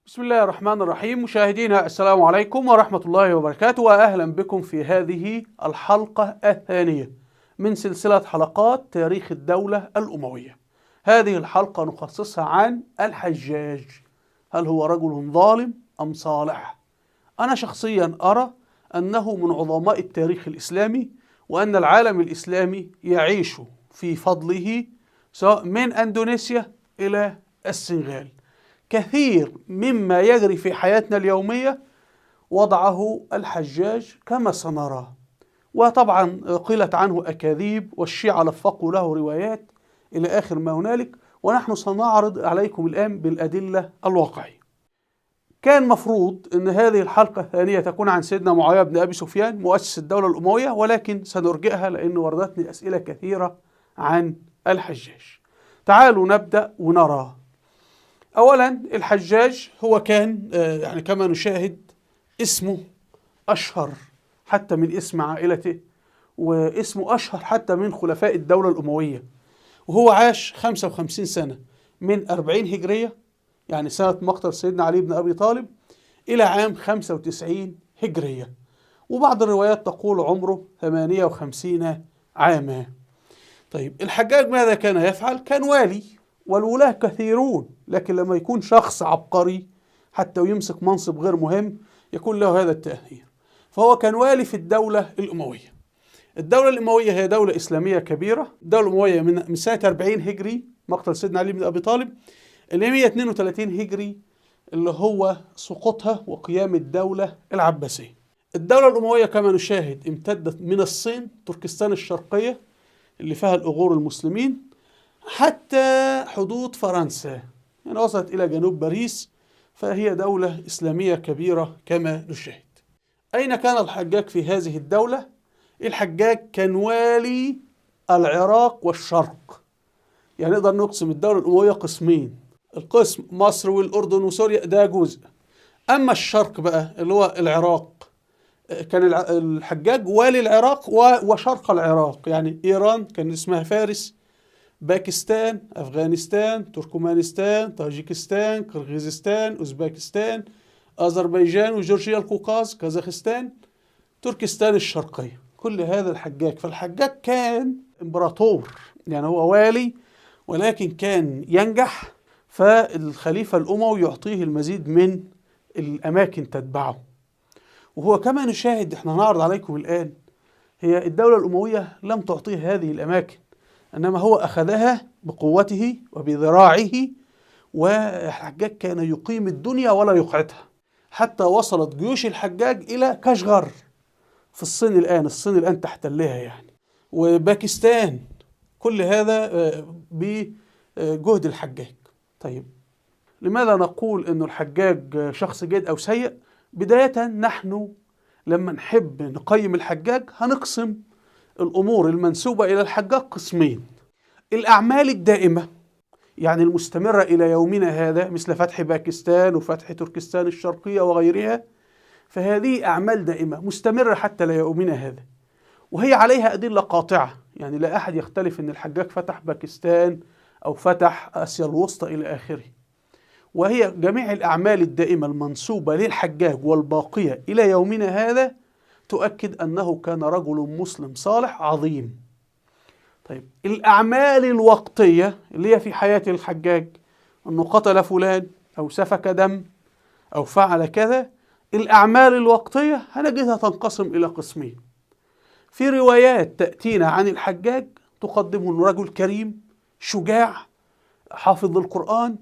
بسم الله الرحمن الرحيم. مشاهدينا السلام عليكم ورحمة الله وبركاته، وأهلا بكم في هذه الحلقة الثانية من سلسلة حلقات تاريخ الدولة الأموية. هذه الحلقة نخصصها عن الحجاج، هل هو رجل ظالم أم صالح؟ أنا شخصيا أرى أنه من عظماء التاريخ الإسلامي، وأن العالم الإسلامي يعيش في فضله سواء من أندونيسيا إلى السنغال. كثير مما يجري في حياتنا اليومية وضعه الحجاج كما سنرى، وطبعا قيلت عنه أكاذيب والشيعة لفقوا له روايات إلى آخر ما هنالك، ونحن سنعرض عليكم الآن بالأدلة الواقعية. كان مفروض أن هذه الحلقة الثانية تكون عن سيدنا معاوية بن أبي سفيان مؤسس الدولة الأموية، ولكن سنرجئها لأن وردتني أسئلة كثيرة عن الحجاج. تعالوا نبدأ ونرى. أولا، الحجاج هو كان يعني كما نشاهد اسمه أشهر حتى من اسم عائلته، واسمه أشهر حتى من خلفاء الدولة الأموية، وهو عاش 55 سنة من 40 هجرية، يعني سنة مقتل سيدنا علي بن أبي طالب، إلى عام 95 هجرية، وبعض الروايات تقول عمره 58 عاما. طيب، الحجاج ماذا كان يفعل؟ كان والي، والولاة كثيرون، لكن لما يكون شخص عبقري حتى ويمسك منصب غير مهم يكون له هذا التأثير. فهو كان والي في الدولة الأموية. الدولة الأموية هي دولة إسلامية كبيرة. الدولة الأموية من سنة 40 هجري مقتل سيدنا علي بن أبي طالب إلى 132 هجري اللي هو سقوطها وقيام الدولة العباسية. الدولة الأموية كما نشاهد امتدت من الصين، تركستان الشرقية اللي فيها الأغور المسلمين، حتى حدود فرنسا، يعني وصلت إلى جنوب باريس. فهي دولة إسلامية كبيرة كما نشاهد. أين كان الحجاج في هذه الدولة؟ الحجاج كان والي العراق والشرق، يعني نقدر نقسم الدولة الأموية قسمين، القسم مصر والأردن وسوريا ده جزء، أما الشرق بقى اللي هو العراق كان الحجاج والي العراق وشرق العراق، يعني إيران كان اسمها فارس، باكستان، أفغانستان، تركمانستان، طاجيكستان، قرغيزستان، أوزباكستان، أذربيجان وجورجيا القوقاز، كازاخستان، تركستان الشرقية، كل هذا الحجاج. فالحجاج كان إمبراطور، يعني هو والي ولكن كان ينجح، فالخليفة الأموي يعطيه المزيد من الأماكن تتبعه. وهو كما نشاهد، احنا نعرض عليكم الآن، هي الدولة الأموية لم تعطيه هذه الأماكن، إنما هو أخذها بقوته وبذراعه، والحجاج كان يقيم الدنيا ولا يقعدها، حتى وصلت جيوش الحجاج إلى كاشغر في الصين الآن، الصين الآن تحتلها يعني، وباكستان، كل هذا بجهد الحجاج. طيب، لماذا نقول أن الحجاج شخص جيد أو سيء؟ بداية، نحن لما نحب نقيم الحجاج هنقسم الأمور المنسوبة إلى الحجاج قسمين: الأعمال الدائمة، يعني المستمرة إلى يومنا هذا، مثل فتح باكستان وفتح تركستان الشرقية وغيرها، فهذه أعمال دائمة مستمرة حتى ليومنا هذا، وهي عليها أدلة قاطعة، يعني لا أحد يختلف أن الحجاج فتح باكستان أو فتح آسيا الوسطى إلى آخره. وهي جميع الأعمال الدائمة المنسوبة للحجاج والباقية إلى يومنا هذا تؤكد أنه كان رجل مسلم صالح عظيم. طيب، الأعمال الوقتية اللي هي في حياة الحجاج، أنه قتل فلان أو سفك دم أو فعل كذا، الأعمال الوقتية هنجدها تنقسم إلى قسمين. في روايات تأتينا عن الحجاج تقدمه أنه رجل كريم شجاع حافظ للقرآن،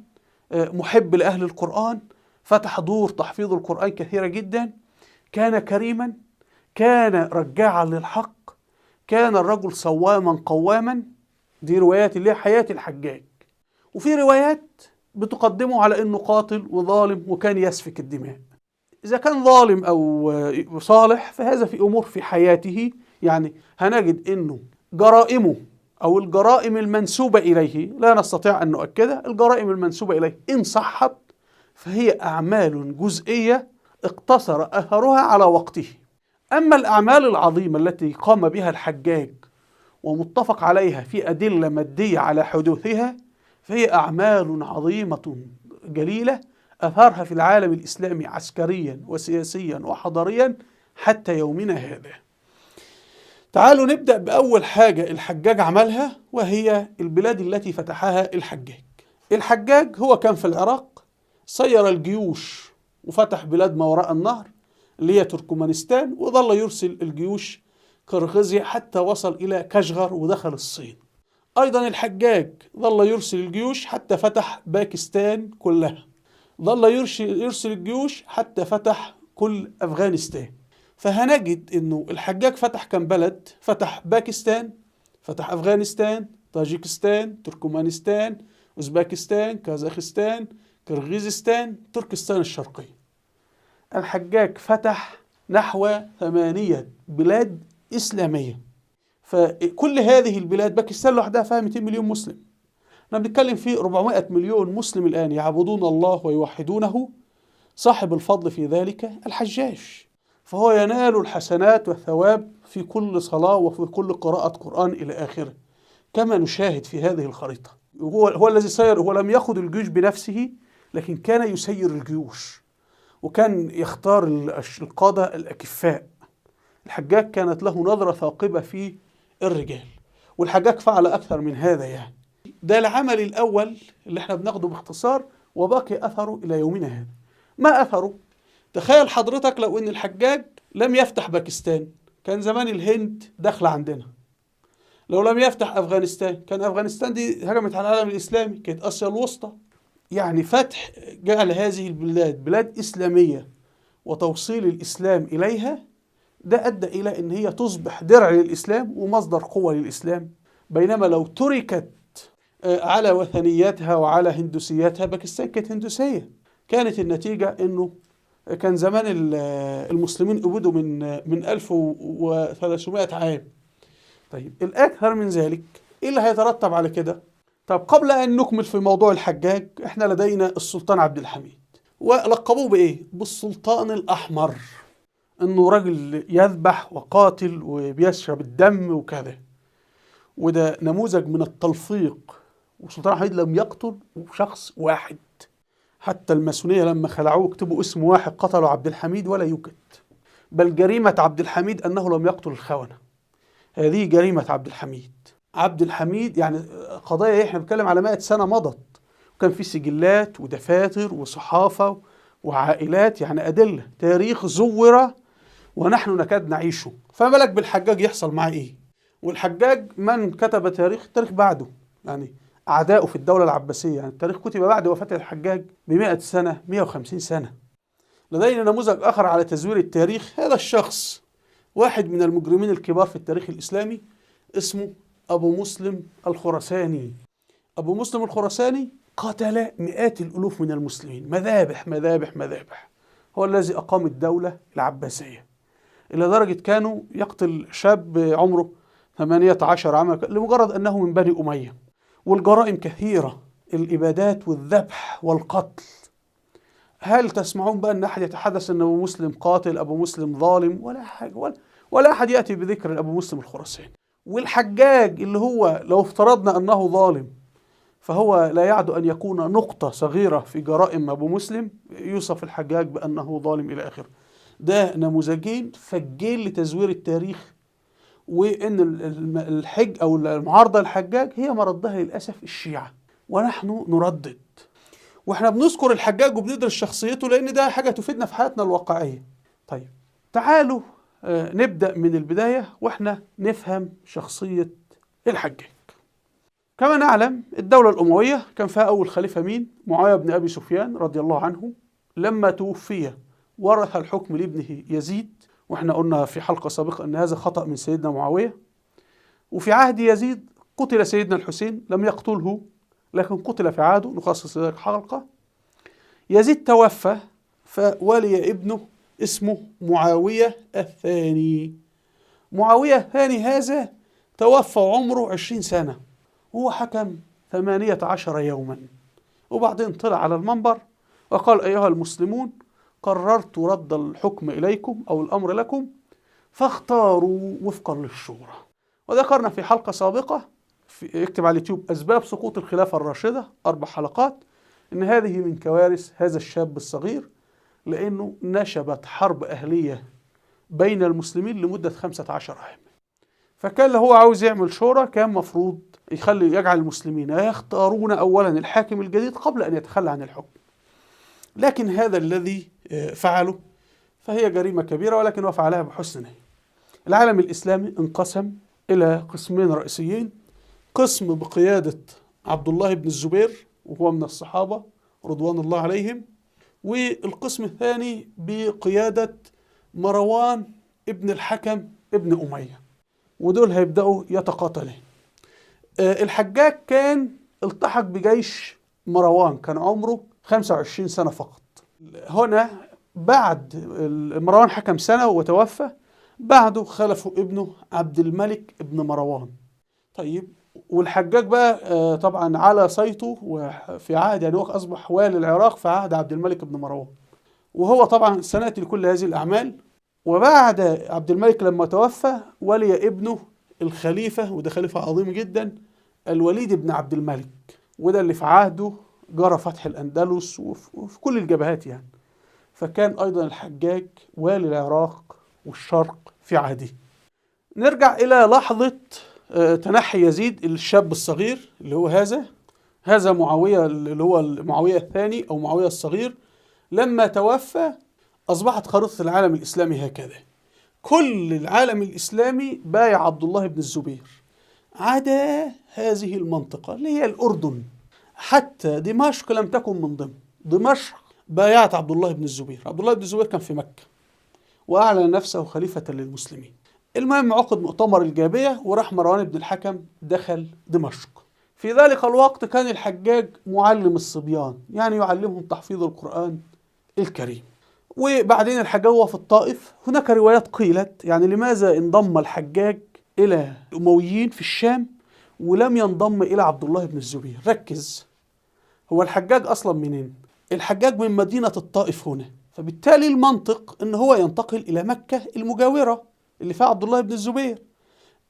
محب لأهل القرآن، فتح دور تحفيظ القرآن كثيرة جدا، كان كريما، كان رجاعا للحق، كان الرجل صواما قواما. دي روايات اللي هي حياة الحجاج. وفي روايات بتقدمه على انه قاتل وظالم وكان يسفك الدماء. اذا كان ظالم او صالح فهذا في امور في حياته، يعني هنجد انه جرائمه او الجرائم المنسوبة اليه لا نستطيع ان نؤكدها، الجرائم المنسوبة اليه ان صحت فهي اعمال جزئية اقتصر اثرها على وقته. أما الأعمال العظيمة التي قام بها الحجاج ومتفق عليها في أدلة مادية على حدوثها فهي أعمال عظيمة جليلة أثارها في العالم الإسلامي عسكريا وسياسيا وحضاريا حتى يومنا هذا. تعالوا نبدأ بأول حاجة الحجاج عملها، وهي البلاد التي فتحها الحجاج. الحجاج هو كان في العراق، سير الجيوش وفتح بلاد ما وراء النهر اللي هي تركمانستان، وظل يرسل الجيوش قرغيزيا حتى وصل إلى كاشغر ودخل الصين. أيضا الحجاج ظل يرسل الجيوش حتى فتح باكستان كلها، ظل يرسل الجيوش حتى فتح كل أفغانستان. فهنجد أنه الحجاج فتح كم بلد؟ فتح باكستان، فتح أفغانستان، طاجيكستان، تركمانستان، أوزباكستان، كازاخستان، كرغيزستان، تركستان الشرقية. الحجاج فتح نحو 8 بلاد إسلامية. فكل هذه البلاد، باكستان لوحدها فيها 200 مليون مسلم، احنا بنتكلم في 400 مليون مسلم الآن يعبدون الله ويوحدونه. صاحب الفضل في ذلك الحجاج، فهو ينال الحسنات والثواب في كل صلاة وفي كل قراءة قرآن إلى آخره، كما نشاهد في هذه الخريطة. هو الذي سير، هو لم يخض الجيوش بنفسه، لكن كان يسير الجيوش وكان يختار القادة الأكفاء. الحجاج كانت له نظرة ثاقبة في الرجال، والحجاج فعل أكثر من هذا. يعني ده العمل الأول اللي احنا بناخده باختصار، وباقي أثره إلى يومنا هذا. ما أثره؟ تخيل حضرتك لو إن الحجاج لم يفتح باكستان، كان زمان الهند داخلة عندنا. لو لم يفتح أفغانستان، كان أفغانستان دي هجمت على العالم الإسلامي، كانت آسيا الوسطى. يعني فتح، جعل هذه البلاد بلاد إسلامية وتوصيل الإسلام إليها، ده أدى إلى أن هي تصبح درع للإسلام ومصدر قوة للإسلام. بينما لو تركت على وثنياتها وعلى هندوسياتها، باكستان كانت هندوسية، كانت النتيجة أنه كان زمان المسلمين أبدوا من 1300 عام. طيب الأكثر من ذلك إيه اللي هيترتب على كده؟ طب قبل أن نكمل في موضوع الحجاج، إحنا لدينا السلطان عبد الحميد، ولقبوه بإيه؟ بالسلطان الأحمر، إنه راجل يذبح وقاتل وبيشرب الدم وكذا، وده نموذج من التلفيق. وسلطان عبد الحميد لم يقتل شخص واحد، حتى الماسونية لما خلعوه اكتبوا اسم واحد قتلوا عبد الحميد ولا يوجد. بل جريمة عبد الحميد أنه لم يقتل الخونة، هذه جريمة عبد الحميد. عبد الحميد يعني قضايا احنا بنتكلم على 100 سنة مضت، وكان في سجلات ودفاتر وصحافة وعائلات، يعني أدلة، تاريخ زور ونحن نكاد نعيشه. فما بالك بالحجاج يحصل معاه ايه؟ والحجاج من كتب التاريخ بعده، يعني أعداؤه في الدولة العباسية، يعني التاريخ كتب بعد وفاة الحجاج ب100 سنة، 150 سنة. لدينا نموذج آخر على تزوير التاريخ. هذا الشخص واحد من المجرمين الكبار في التاريخ الإسلامي، اسمه أبو مسلم الخراساني. أبو مسلم الخراساني قتل مئات الألوف من المسلمين، مذابح مذابح مذابح. هو الذي أقام الدولة العباسية، إلى درجة كانوا يقتل شاب عمره 18 عاما لمجرد أنه من بني أمية. والجرائم كثيرة، الإبادات والذبح والقتل. هل تسمعون بقى أن أحد يتحدث أن أبو مسلم قاتل، أبو مسلم ظالم؟ ولا حاجة، ولا أحد يأتي بذكر أبو مسلم الخراساني. والحجاج اللي هو لو افترضنا أنه ظالم، فهو لا يعد أن يكون نقطة صغيرة في جرائم أبو مسلم، يوصف الحجاج بأنه ظالم إلى آخره. ده نموذجين فجين لتزوير التاريخ، وإن الحج أو المعارضة للحجاج هي مردها للأسف الشيعة، ونحن نردد. واحنا بنذكر الحجاج وبندرس شخصيته لأن ده حاجة تفيدنا في حياتنا الواقعية. طيب تعالوا نبدأ من البداية واحنا نفهم شخصية الحجاج. كما نعلم الدولة الأموية كان فيها أول خليفة مين؟ معاوية بن أبي سفيان رضي الله عنه. لما توفي ورث الحكم لابنه يزيد، واحنا قلنا في حلقة سابقة أن هذا خطأ من سيدنا معاوية. وفي عهد يزيد قتل سيدنا الحسين، لم يقتله لكن قتل في عهده، نخصص ذلك حلقة. يزيد توفى، فولي ابنه اسمه معاوية الثاني. معاوية الثاني هذا توفى عمره 20 سنة، هو حكم 18 يوما، وبعدين طلع على المنبر وقال: أيها المسلمون، قررت رد الحكم إليكم أو الأمر لكم، فاختاروا وفقا للشورى. وذكرنا في حلقة سابقة، اكتب على اليوتيوب أسباب سقوط الخلافة الراشدة، 4 حلقات، إن هذه من كوارث هذا الشاب الصغير، لأنه نشبت حرب أهلية بين المسلمين لمدة 15 عام. فكان لو هو عاوز يعمل شورى كان مفروض يجعل المسلمين يختارون أولا الحاكم الجديد قبل أن يتخلى عن الحكم. لكن هذا الذي فعله فهي جريمة كبيرة، ولكن هو فعلها بحسن نية. العالم الإسلامي انقسم إلى قسمين رئيسيين: قسم بقيادة عبد الله بن الزبير وهو من الصحابة رضوان الله عليهم، والقسم الثاني بقيادة مروان ابن الحكم ابن أمية، ودول هيبدأوا يتقاتلين. الحجاج كان التحق بجيش مروان، كان عمره 25 سنة فقط. هنا بعد مروان حكم سنة وتوفى، بعده خلفه ابنه عبد الملك ابن مروان. طيب، والحجاج بقى طبعا على صيته وفي عهد، يعني هو أصبح والي العراق في عهد عبد الملك ابن مروان، وهو طبعا سنأتي لكل هذه الأعمال. وبعد عبد الملك لما توفى ولي ابنه الخليفة، وده خليفة عظيم جدا، الوليد بن عبد الملك، وده اللي في عهده جرى فتح الأندلس وفي كل الجبهات يعني. فكان أيضا الحجاج والي العراق والشرق في عهده. نرجع إلى لحظة تنحي يزيد الشاب الصغير اللي هو هذا معاوية، اللي هو معاوية الثاني أو معاوية الصغير. لما توفى أصبحت خريطة العالم الإسلامي هكذا: كل العالم الإسلامي بايع عبد الله بن الزبير عدا هذه المنطقة اللي هي الأردن. حتى دمشق لم تكن من ضمن. دمشق بايعت عبد الله بن الزبير. عبد الله بن الزبير كان في مكة وأعلن نفسه خليفة للمسلمين. المهم عقد مؤتمر الجابية وراح مروان بن الحكم دخل دمشق. في ذلك الوقت كان الحجاج معلم الصبيان، يعني يعلمهم تحفيظ القرآن الكريم. وبعدين الحجاج هو في الطائف. هناك روايات قيلت يعني لماذا انضم الحجاج إلى الأمويين في الشام ولم ينضم إلى عبد الله بن الزبير. ركز، هو الحجاج أصلا منين؟ الحجاج من مدينة الطائف هنا، فبالتالي المنطق أنه هو ينتقل إلى مكة المجاورة اللي فيها عبد الله بن الزبير،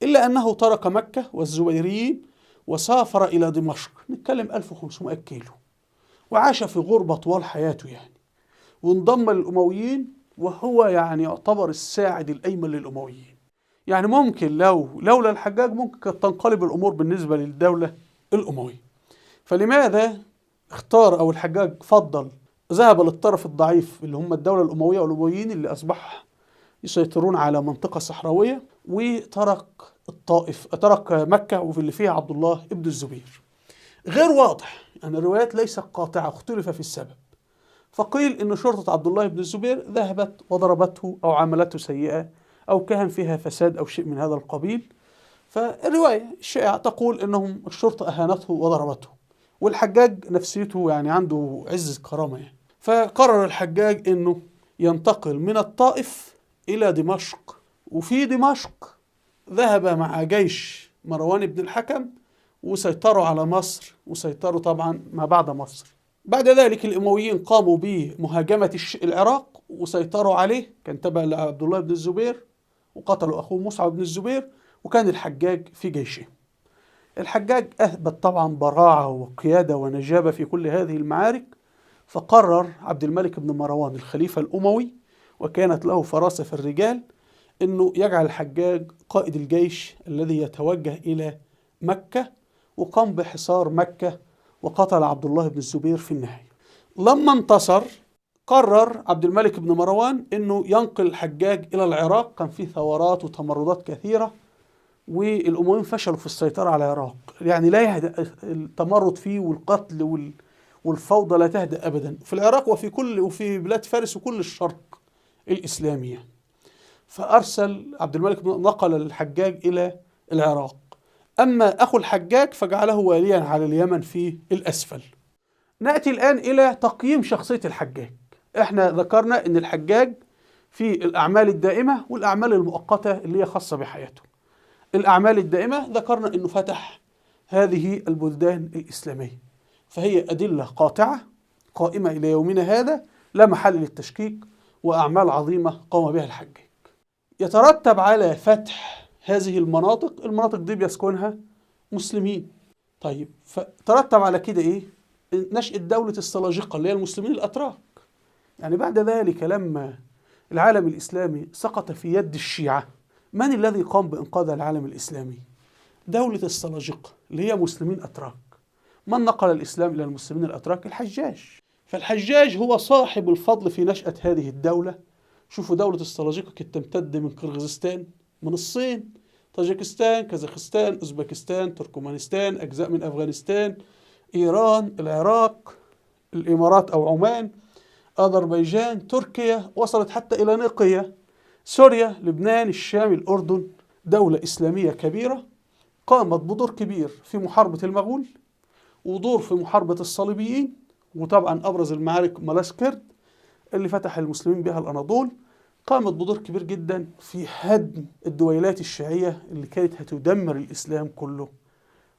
إلا أنه ترك مكة والزبيريين وسافر إلى دمشق، نتكلم 1500 كيلو، وعاش في غربة طوال حياته يعني، وانضم للأمويين، وهو يعني يعتبر الساعد الأيمن للأمويين. يعني ممكن لولا الحجاج ممكن كانت تنقلب الأمور بالنسبة للدولة الأموية. فلماذا اختار أو الحجاج فضل ذهب للطرف الضعيف اللي هم الدولة الأموية والأمويين اللي أصبح يسيطرون على منطقة صحراوية، وترك الطائف، ترك مكة وفي اللي فيها عبد الله ابن الزبير؟ غير واضح، يعني الروايات ليست قاطعة، اختلف في السبب. فقيل إن شرطة عبد الله بن الزبير ذهبت وضربته أو عملته سيئة أو كان فيها فساد أو شيء من هذا القبيل. فالرواية الشائعة تقول إنهم الشرطة أهانته وضربته، والحجاج نفسيته يعني عنده عز كرامة يعني. فقرر الحجاج إنه ينتقل من الطائف إلى دمشق، وفي دمشق ذهب مع جيش مروان بن الحكم وسيطروا على مصر، وسيطروا طبعا ما بعد مصر. بعد ذلك الأمويين قاموا بمهاجمة العراق وسيطروا عليه، كان تبع لعبد الله بن الزبير، وقتلوا أخوه مصعب بن الزبير، وكان الحجاج في جيشه. الحجاج أثبت طبعا براعة وقيادة ونجابة في كل هذه المعارك، فقرر عبد الملك بن مروان الخليفة الأموي، وكانت له فراسة في الرجال، أنه يجعل الحجاج قائد الجيش الذي يتوجه إلى مكة، وقام بحصار مكة وقتل عبد الله بن الزبير في النهاية. لما انتصر قرر عبد الملك بن مروان أنه ينقل الحجاج إلى العراق. كان فيه ثورات وتمردات كثيرة، والأمويين فشلوا في السيطرة على العراق، يعني لا يهدأ التمرد فيه والقتل والفوضى لا تهدأ أبدا في العراق وفي بلاد فارس وكل الشرق الإسلامي يعني. فأرسل عبد الملك نقل الحجاج إلى العراق. أما أخو الحجاج فجعله واليا على اليمن في الأسفل. نأتي الآن إلى تقييم شخصية الحجاج. إحنا ذكرنا أن الحجاج في الأعمال الدائمة والأعمال المؤقتة اللي هي خاصة بحياته. الأعمال الدائمة ذكرنا أنه فتح هذه البلدان الإسلامية، فهي أدلة قاطعة قائمة إلى يومنا هذا لا محل للتشكيك، وأعمال عظيمة قام بها الحجاج. يترتب على فتح هذه المناطق دي بيسكنها مسلمين. طيب، فترتب على كده إيه؟ نشأة دولة السلاجقة اللي هي المسلمين الأتراك. يعني بعد ذلك لما العالم الإسلامي سقط في يد الشيعة، من الذي قام بإنقاذ العالم الإسلامي؟ دولة السلاجقة اللي هي مسلمين أتراك. من نقل الإسلام إلى المسلمين الأتراك؟ الحجاج. فالحجاج هو صاحب الفضل في نشأة هذه الدولة. شوفوا دولة السلاجقة كانت تمتد من قرغيزستان، من الصين، طاجيكستان، كازاخستان، أوزبكستان، تركمانستان، أجزاء من أفغانستان، إيران، العراق، الإمارات أو عمان، أذربيجان، تركيا، وصلت حتى إلى نيقيا، سوريا، لبنان، الشام، الأردن. دولة إسلامية كبيرة قامت بدور كبير في محاربة المغول، ودور في محاربة الصليبيين، وطبعا أبرز المعارك مالاسكرد اللي فتح المسلمين بها الأناضول. قامت بدور كبير جدا في هدم الدويلات الشيعية اللي كانت هتدمر الإسلام كله.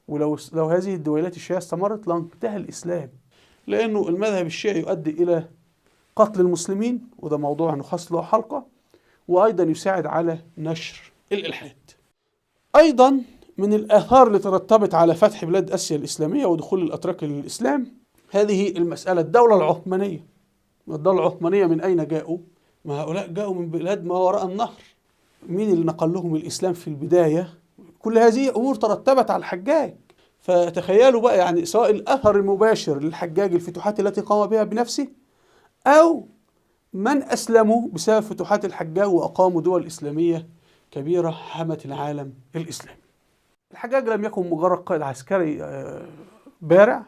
ولو هذه الدويلات الشيعية استمرت لانتهى الإسلام، لأنه المذهب الشيعي يؤدي إلى قتل المسلمين، وده موضوع نخصص له حلقة، وأيضا يساعد على نشر الإلحاد. أيضا من الآثار اللي ترتبت على فتح بلاد آسيا الإسلامية ودخول الأتراك للإسلام هذه المسألة، الدولة العثمانية. الدولة العثمانية من أين جاءوا؟ ما هؤلاء جاءوا من بلاد ما وراء النهر. مين اللي نقل لهم الإسلام في البداية؟ كل هذه أمور ترتبت على الحجاج. فتخيلوا بقى، يعني سواء الأثر المباشر للحجاج الفتوحات التي قام بها بنفسه، أو من أسلموا بسبب فتوحات الحجاج وأقاموا دول إسلامية كبيرة حمت العالم الإسلامي. الحجاج لم يكن مجرد قائد عسكري بارع،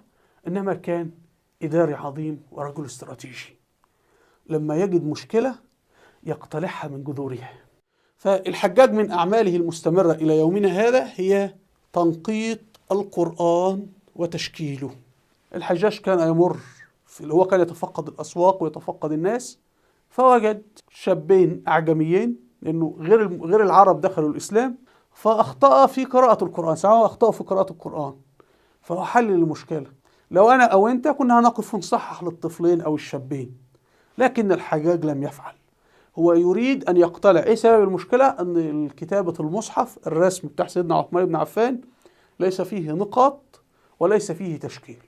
إنما كان إداري عظيم ورجل استراتيجي. لما يجد مشكلة يقتلعها من جذورها. فالحجاج من أعماله المستمرة إلى يومنا هذا هي تنقيط القرآن وتشكيله. الحجاج كان يمر هو كان يتفقد الأسواق ويتفقد الناس، فوجد شابين أعجميين، لأنه غير العرب دخلوا الإسلام، فأخطأ في قراءة القرآن، سواء أخطأوا في قراءة القرآن. فهو حل المشكلة. لو أنا أو أنت كنا هنقف ونصحح للطفلين أو الشابين، لكن الحجاج لم يفعل. هو يريد أن يقتلع. إيه سبب المشكلة؟ أن كتابة المصحف الرسم بتاع سيدنا عثمان بن عفان ليس فيه نقاط وليس فيه تشكيل.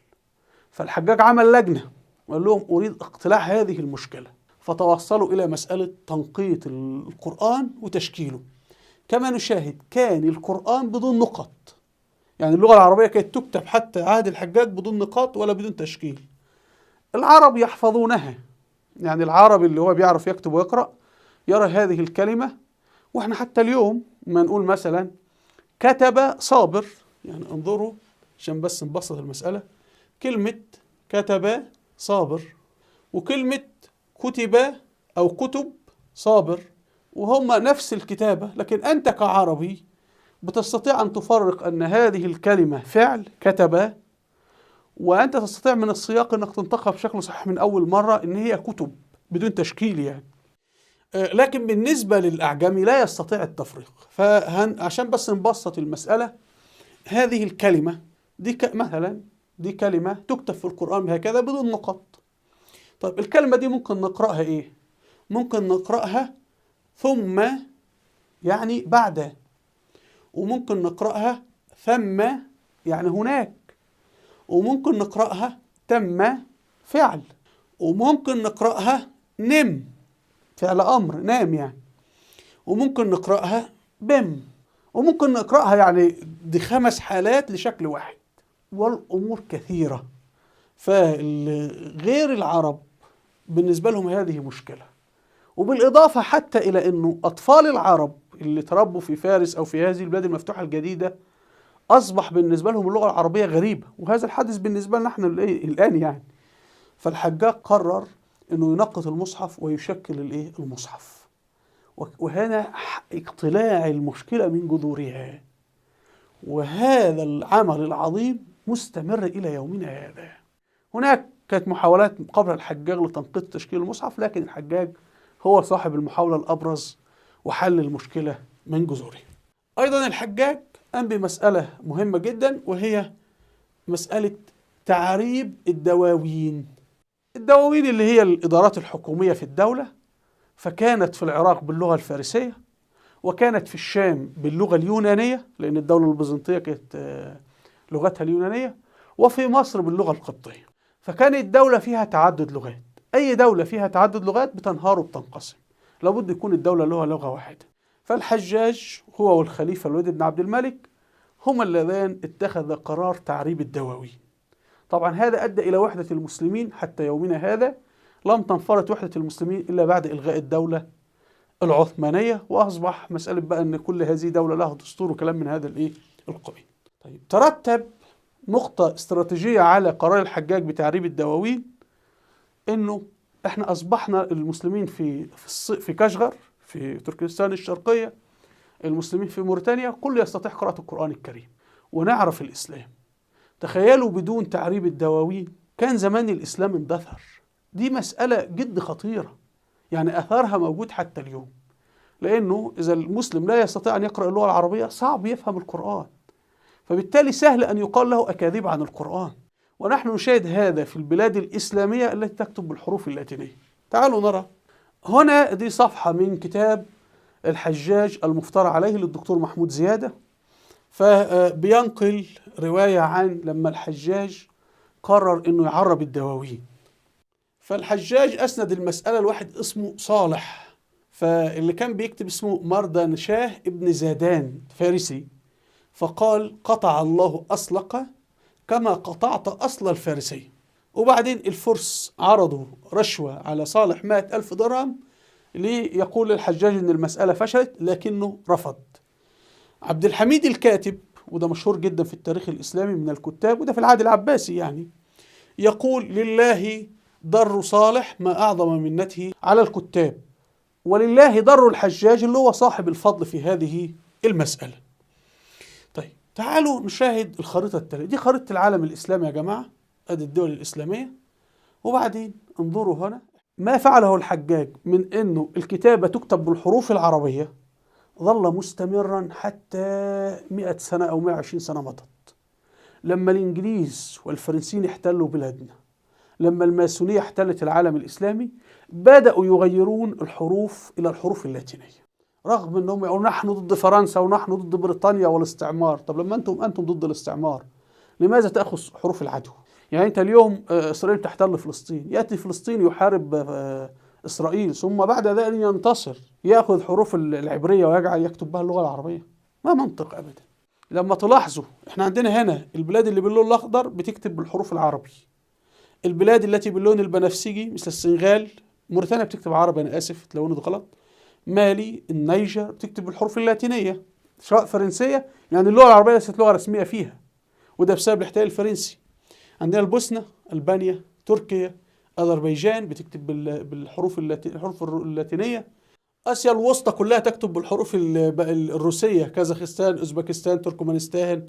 فالحجاج عمل لجنة وقال لهم أريد اقتلاع هذه المشكلة، فتوصلوا إلى مسألة تنقيط القرآن وتشكيله. كما نشاهد كان القرآن بدون نقط، يعني اللغة العربية كانت تكتب حتى عهد الحجاج بدون نقاط ولا بدون تشكيل. العرب يحفظونها، يعني العربي اللي هو بيعرف يكتب ويقرأ يرى هذه الكلمة. واحنا حتى اليوم ما نقول مثلا كتب صابر، يعني انظروا عشان بس نبسط المسألة، كلمة كتب صابر وكلمة كتب أو كتب صابر، وهما نفس الكتابة، لكن أنت كعربي بتستطيع أن تفرق أن هذه الكلمة فعل كتب، وأنت تستطيع من السياق أنك تنطقها بشكل صحيح من أول مرة أن هي كتب بدون تشكيل يعني. لكن بالنسبة للأعجمي لا يستطيع التفريق. فعشان بس نبسط المسألة، هذه الكلمة دي مثلا دي كلمة تكتب في القرآن هكذا بدون نقط. طيب الكلمة دي ممكن نقرأها إيه؟ ممكن نقرأها ثم، يعني بعد، وممكن نقرأها ثم، يعني هناك، وممكن نقرأها تم، فعل، وممكن نقرأها نم، فعل أمر، نام يعني، وممكن نقرأها بم، وممكن نقرأها، يعني دي 5 حالات لشكل واحد، والأمور كثيرة. فغير العرب بالنسبة لهم هذه مشكلة. وبالإضافة حتى إلى أنه أطفال العرب اللي تربوا في فارس أو في هذه البلاد المفتوحة الجديدة أصبح بالنسبة لهم اللغة العربية غريبة، وهذا الحدث بالنسبة لنا احنا الآن يعني. فالحجاج قرر أنه ينقط المصحف ويشكل المصحف، وهنا اقتلاع المشكلة من جذورها. وهذا العمل العظيم مستمر إلى يومنا هذا. هناك كانت محاولات قبل الحجاج لتنقيط تشكيل المصحف، لكن الحجاج هو صاحب المحاولة الأبرز وحل المشكلة من جذورها. أيضا الحجاج قام بمسألة مهمة جدا، وهي مسألة تعريب الدواوين. الدواوين اللي هي الإدارات الحكومية في الدولة، فكانت في العراق باللغة الفارسية، وكانت في الشام باللغة اليونانية، لأن الدولة البيزنطية كانت لغتها اليونانية، وفي مصر باللغة القبطية. فكانت الدولة فيها تعدد لغات. أي دولة فيها تعدد لغات بتنهار وبتنقسم، لابد يكون الدولة لها لغة واحدة. فالحجاج هو والخليفة الوليد بن عبد الملك هما اللذان اتخذ قرار تعريب الدواوين. طبعا هذا أدى إلى وحدة المسلمين حتى يومنا هذا. لم تنفرط وحدة المسلمين إلا بعد إلغاء الدولة العثمانية، وأصبح مسألة بقى أن كل هذه دولة لها دستور وكلام من هذا القبيل. طيب، ترتب نقطة استراتيجية على قرار الحجاج بتعريب الدواوين، إنه إحنا أصبحنا المسلمين في كشغر في تركستان الشرقية، المسلمين في موريتانيا كل يستطيع قراءة القرآن الكريم ونعرف الإسلام. تخيلوا بدون تعريب الدواوين كان زمان الإسلام اندثر. دي مسألة جد خطيرة، يعني أثرها موجود حتى اليوم، لأنه إذا المسلم لا يستطيع أن يقرأ اللغة العربية صعب يفهم القرآن، فبالتالي سهل أن يقال له أكاذيب عن القرآن. ونحن نشاهد هذا في البلاد الإسلامية التي تكتب بالحروف اللاتينية. تعالوا نرى هنا، دي صفحة من كتاب الحجاج المفترى عليه للدكتور محمود زيادة، فبينقل رواية عن لما الحجاج قرر أنه يعرب الدواوين. فالحجاج أسند المسألة لواحد اسمه صالح، فاللي كان بيكتب اسمه مردان شاه ابن زادان فارسي، فقال: قطع الله أصلك كما قطعت أصل الفارسية. وبعدين الفرس عرضوا رشوة على صالح 100,000 درهم ليقول للحجاج إن المسألة فشلت، لكنه رفض. عبد الحميد الكاتب، وده مشهور جدا في التاريخ الإسلامي من الكتاب، وده في العهد العباسي يعني، يقول: لله ضر صالح ما أعظم منته على الكتاب، ولله ضر الحجاج اللي هو صاحب الفضل في هذه المسألة. طيب، تعالوا نشاهد الخريطة التالية. دي خريطة العالم الإسلامي يا جماعة، أدي الدول الإسلامية. وبعدين انظروا هنا ما فعله الحجاج من أنه الكتابة تكتب بالحروف العربية، ظل مستمرا حتى 100 سنة أو 120 سنة مضت. لما الإنجليز والفرنسيين احتلوا بلادنا، لما الماسونية احتلت العالم الإسلامي، بدأوا يغيرون الحروف إلى الحروف اللاتينية، رغم أنهم يقولون نحن ضد فرنسا ونحن ضد بريطانيا والاستعمار. طب لما أنتم ضد الاستعمار، لماذا تأخذ حروف العدو؟ يعني أنت اليوم إسرائيل تحتل فلسطين، يأتي فلسطين يحارب إسرائيل، ثم بعد ذلك ينتصر يأخذ حروف العبرية ويجعل يكتب بها اللغة العربية. ما منطق أبدا. لما تلاحظوا إحنا عندنا هنا البلاد اللي باللون الأخضر بتكتب بالحروف العربي، البلاد التي باللون البنفسجي مثل السنغال، موريتانيا بتكتب عربي، أنا آسف تلونت غلط، مالي، النيجر بتكتب بالحروف اللاتينية سواء فرنسية، يعني اللغة العربية ليست لغة رسمية فيها، وده بسبب الاحتلال الفرنسي. عندنا البوسنة، ألبانيا، تركيا، أذربيجان بتكتب بالحروف اللاتينية. آسيا الوسطى كلها تكتب بالحروف الروسية، كازاخستان، أوزبكستان، تركمانستان،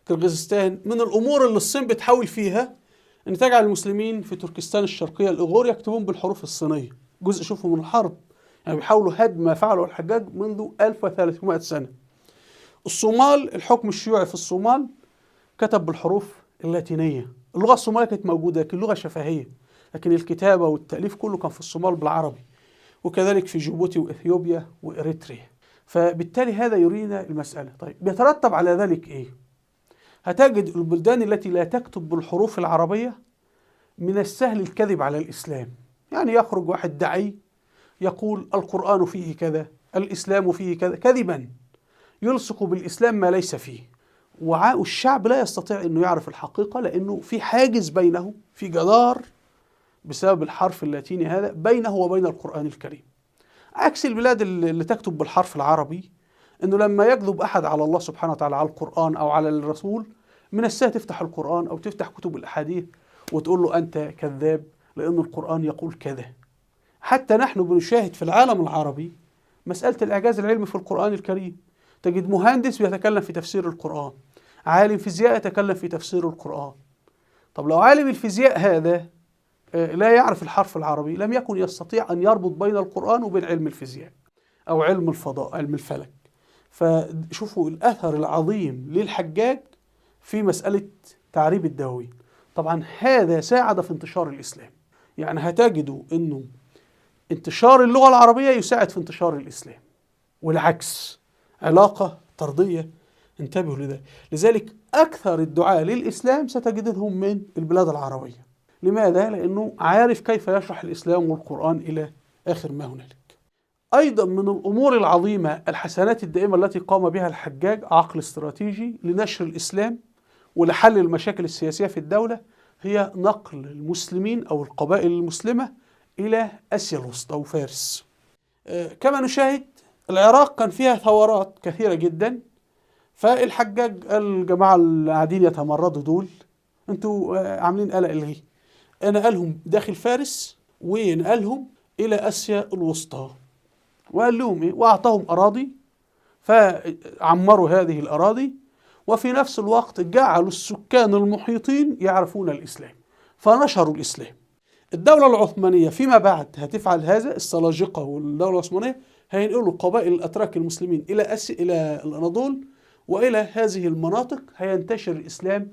كرغيزستان. من الأمور اللي الصين بتحاول فيها أن تجعل المسلمين في تركستان الشرقية الأغور يكتبون بالحروف الصينية. جزء شوفوا من الحرب، يعني بيحاولوا هدم ما فعله الحجاج منذ 1300 سنة. الصومال، الحكم الشيوعي في الصومال كتب بالحروف اللاتينية. اللغة الصومالية كانت موجودة لكن لغة شفهية، لكن الكتابة والتأليف كله كان في الصومال بالعربي، وكذلك في جيبوتي وإثيوبيا وإريتريا. فبالتالي هذا يرينا المسألة. طيب، بيترتب على ذلك إيه؟ هتجد البلدان التي لا تكتب بالحروف العربية من السهل الكذب على الإسلام. يعني يخرج واحد داعي يقول القرآن فيه كذا، الإسلام فيه كذا، كذبا يلصق بالإسلام ما ليس فيه، والشعب لا يستطيع أنه يعرف الحقيقة، لأنه في حاجز بينه، في جدار بسبب الحرف اللاتيني هذا بينه وبين القرآن الكريم. عكس البلاد اللي تكتب بالحرف العربي، أنه لما يكذب أحد على الله سبحانه وتعالى، على القرآن أو على الرسول، من السهل تفتح القرآن أو تفتح كتب الأحاديث وتقول له أنت كذاب لأن القرآن يقول كذا. حتى نحن بنشاهد في العالم العربي مسألة الإعجاز العلمي في القرآن الكريم. تجد مهندس بيتكلم في تفسير القرآن، عالم فيزياء يتكلم في تفسير القرآن. طب لو عالم الفيزياء هذا لا يعرف الحرف العربي، لم يكن يستطيع أن يربط بين القرآن وبين علم الفيزياء أو علم الفضاء، علم الفلك. فشوفوا الأثر العظيم للحجاج في مسألة تعريب الدواوين. طبعا هذا ساعد في انتشار الإسلام، يعني هتجدوا أنه انتشار اللغة العربية يساعد في انتشار الإسلام، والعكس، علاقة طردية. انتبهوا لذلك. لذلك أكثر الدعاة للإسلام ستجدهم من البلاد العربية، لماذا؟ لأنه عارف كيف يشرح الإسلام والقرآن إلى آخر ما هنالك. أيضا من الأمور العظيمة الحسنات الدائمة التي قام بها الحجاج، عقل استراتيجي لنشر الإسلام ولحل المشاكل السياسية في الدولة، هي نقل المسلمين أو القبائل المسلمة إلى آسيا الوسطى وفارس. كما نشاهد العراق كان فيها ثورات كثيرة جدا، فالحجاج الجماعة اللي قاعدين يتمردوا دول انتوا عاملين قلق ليه؟ نقلهم داخل فارس ونقلهم إلى آسيا الوسطى، وقال لهم إيه؟ وأعطاهم أراضي فعمروا هذه الأراضي، وفي نفس الوقت جعلوا السكان المحيطين يعرفون الإسلام فنشروا الإسلام. الدولة العثمانية فيما بعد هتفعل هذا، السلاجقة والدولة العثمانية هينقلوا قبائل الأتراك المسلمين إلى إلى الأناضول وإلى هذه المناطق، هينتشر الإسلام.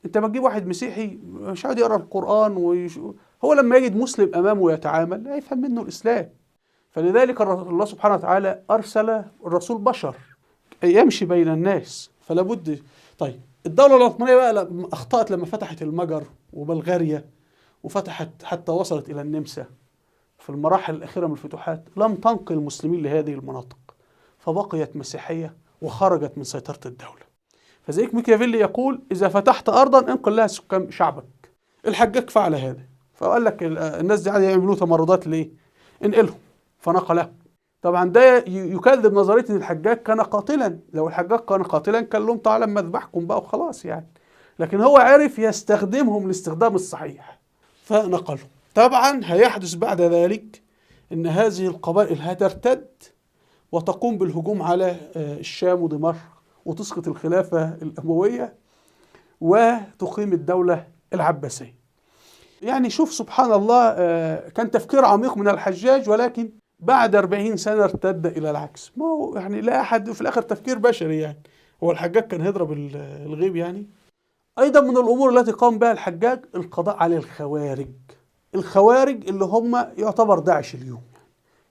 أنت ما تجيب واحد مسيحي مش عايز يقرأ القرآن هو لما يجد مسلم أمامه ويتعامل هيفهم منه الإسلام. فلذلك الله سبحانه وتعالى أرسل الرسول بشر يمشي بين الناس، فلا بد. طيب الدولة العثمانية بقى أخطأت لما فتحت المجر وبلغاريا وفتحت حتى وصلت إلى النمسا في المراحل الأخيرة من الفتوحات، لم تنقل المسلمين لهذه المناطق فبقيت مسيحية وخرجت من سيطرة الدولة. فزيك ميكافيلي يقول إذا فتحت أرضا انقل لها سكان شعبك. الحجاج فعل هذا، فقال لك الناس دي عادي يعملوا تمردات ليه؟ انقلهم، فنقلهم. طبعا ده يكذب نظرية ان الحجاج كان قاتلا. لو الحجاج كان قاتلا كان لهم تعالى مذبحكم بقى وخلاص يعني، لكن هو عرف يستخدمهم الاستخدام الصحيح فنقلهم. طبعا هيحدث بعد ذلك ان هذه القبائل هترتد وتقوم بالهجوم على الشام ودمشق وتسقط الخلافة الأموية وتقيم الدولة العباسية. يعني شوف سبحان الله، كان تفكير عميق من الحجاج، ولكن بعد 40 سنة ارتد إلى العكس. ما هو يعني لا أحد في الآخر تفكير بشري يعني، هو الحجاج كان هيضرب الغيب يعني. أيضا من الأمور التي قام بها الحجاج القضاء على الخوارج. الخوارج اللي هم يعتبر داعش اليوم،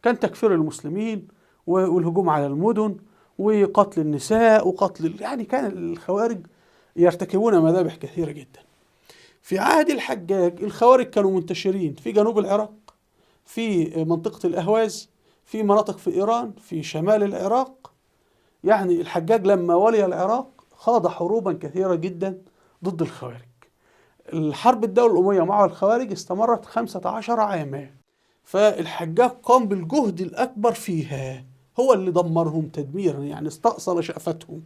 كان تكفير المسلمين والهجوم على المدن وقتل النساء وقتل، يعني كان الخوارج يرتكبون مذابح كثيرة جدا. في عهد الحجاج الخوارج كانوا منتشرين في جنوب العراق، في منطقة الأهواز، في مناطق في إيران، في شمال العراق. يعني الحجاج لما ولي العراق خاض حروبا كثيرة جدا ضد الخوارج. الحرب الدولة الأموية مع الخوارج استمرت 15 عاما، فالحجاج قام بالجهد الأكبر فيها، هو اللي دمرهم تدميرا، يعني استأصل شأفتهم.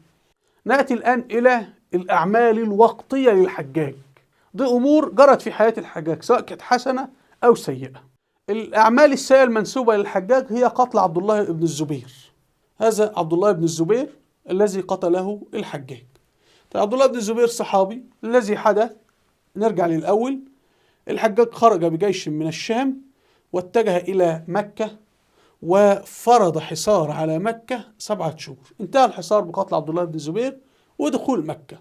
نأتي الآن إلى الأعمال الوقتية للحجاج. دي أمور جرت في حياة الحجاج سواء كانت حسنة أو سيئة. الأعمال السيئة المنسوبة للحجاج هي قتل عبد الله بن الزبير. هذا عبد الله بن الزبير الذي قتله الحجاج. عبد الله بن الزبير صحابي. الذي حدث، نرجع للأول، الحجاج خرج بجيش من الشام واتجه إلى مكة وفرض حصار على مكة 7 شهور. انتهى الحصار بقتل عبد الله بن الزبير ودخول مكة.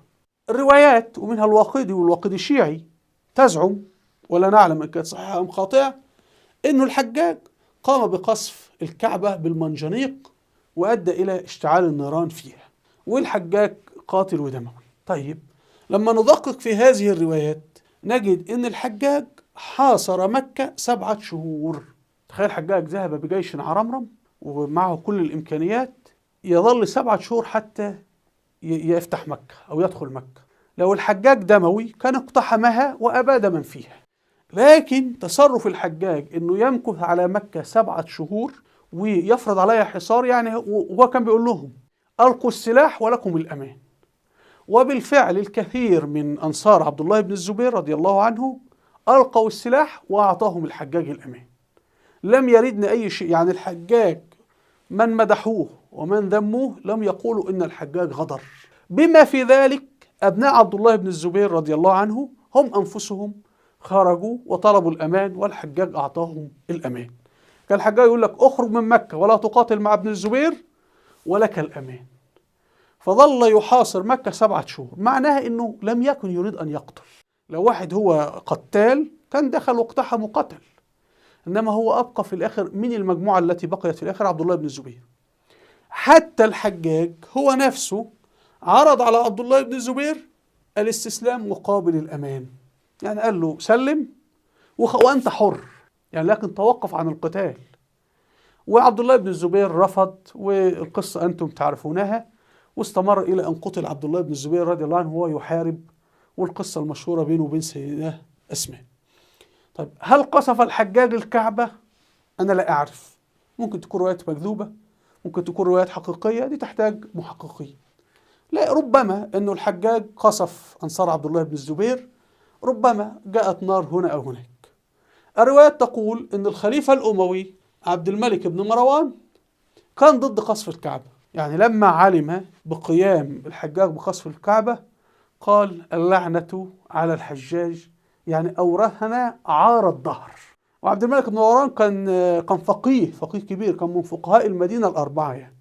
الروايات ومنها الواقدي، والواقدي الشيعي، تزعم ولا نعلم إن كانت صحيحة أم خاطئة إنه الحجاج قام بقصف الكعبة بالمنجنيق وأدى إلى اشتعال النيران فيها، والحجاج قاتل ودموي. طيب لما ندقق في هذه الروايات نجد إن الحجاج حاصر مكة 7 شهور. تخيل الحجاج ذهب بجيش عرمرم ومعه كل الإمكانيات، يظل 7 شهور حتى يفتح مكة أو يدخل مكة. لو الحجاج دموي كان اقتحمها وأباد من فيها، لكن تصرف الحجاج إنه يمكث على مكة 7 شهور ويفرض عليها حصار، يعني هو كان بيقول لهم ألقوا السلاح ولكم الأمان. وبالفعل الكثير من أنصار عبد الله بن الزبير رضي الله عنه ألقوا السلاح وأعطاهم الحجاج الأمان، لم يردن أي شيء. يعني الحجاج من مدحوه ومن ذموه لم يقولوا إن الحجاج غدر. بما في ذلك أبناء عبد الله بن الزبير رضي الله عنه هم أنفسهم خرجوا وطلبوا الأمان والحجاج أعطاهم الأمان. كان الحجاج يقول لك اخرج من مكة ولا تقاتل مع ابن الزبير ولك الأمان. فظل يحاصر مكة 7 شهور، معناها أنه لم يكن يريد أن يقتل. لو واحد هو قتال كان دخل واقتحم وقتل، إنما هو أبقى في الآخر من المجموعة التي بقيت في الآخر عبد الله بن الزبير. حتى الحجاج هو نفسه عرض على عبد الله بن الزبير الاستسلام مقابل الأمان، يعني قال له سلم وأنت حر يعني، لكن توقف عن القتال. وعبد الله بن الزبير رفض، والقصة أنتم تعرفونها، واستمر إلى أن قتل عبد الله بن الزبير رضي الله عنه وهو يحارب، والقصة المشهورة بينه وبين سيدنا أسماء. طيب هل قصف الحجاج الكعبة؟ أنا لا أعرف، ممكن تكون روايات مكذوبة، ممكن تكون روايات حقيقية، دي تحتاج محققين. لا، ربما أنه الحجاج قصف أنصار عبد الله بن الزبير، ربما جاءت نار هنا أو هناك. الروايات تقول أن الخليفة الأموي عبد الملك بن مروان كان ضد قصف الكعبة، يعني لما علم بقيام الحجاج بقصف الكعبة قال اللعنة على الحجاج، يعني أورثنا عار الدهر. وعبد الملك بن مروان كان فقيه كبير، كان من فقهاء المدينة الأربعة يعني.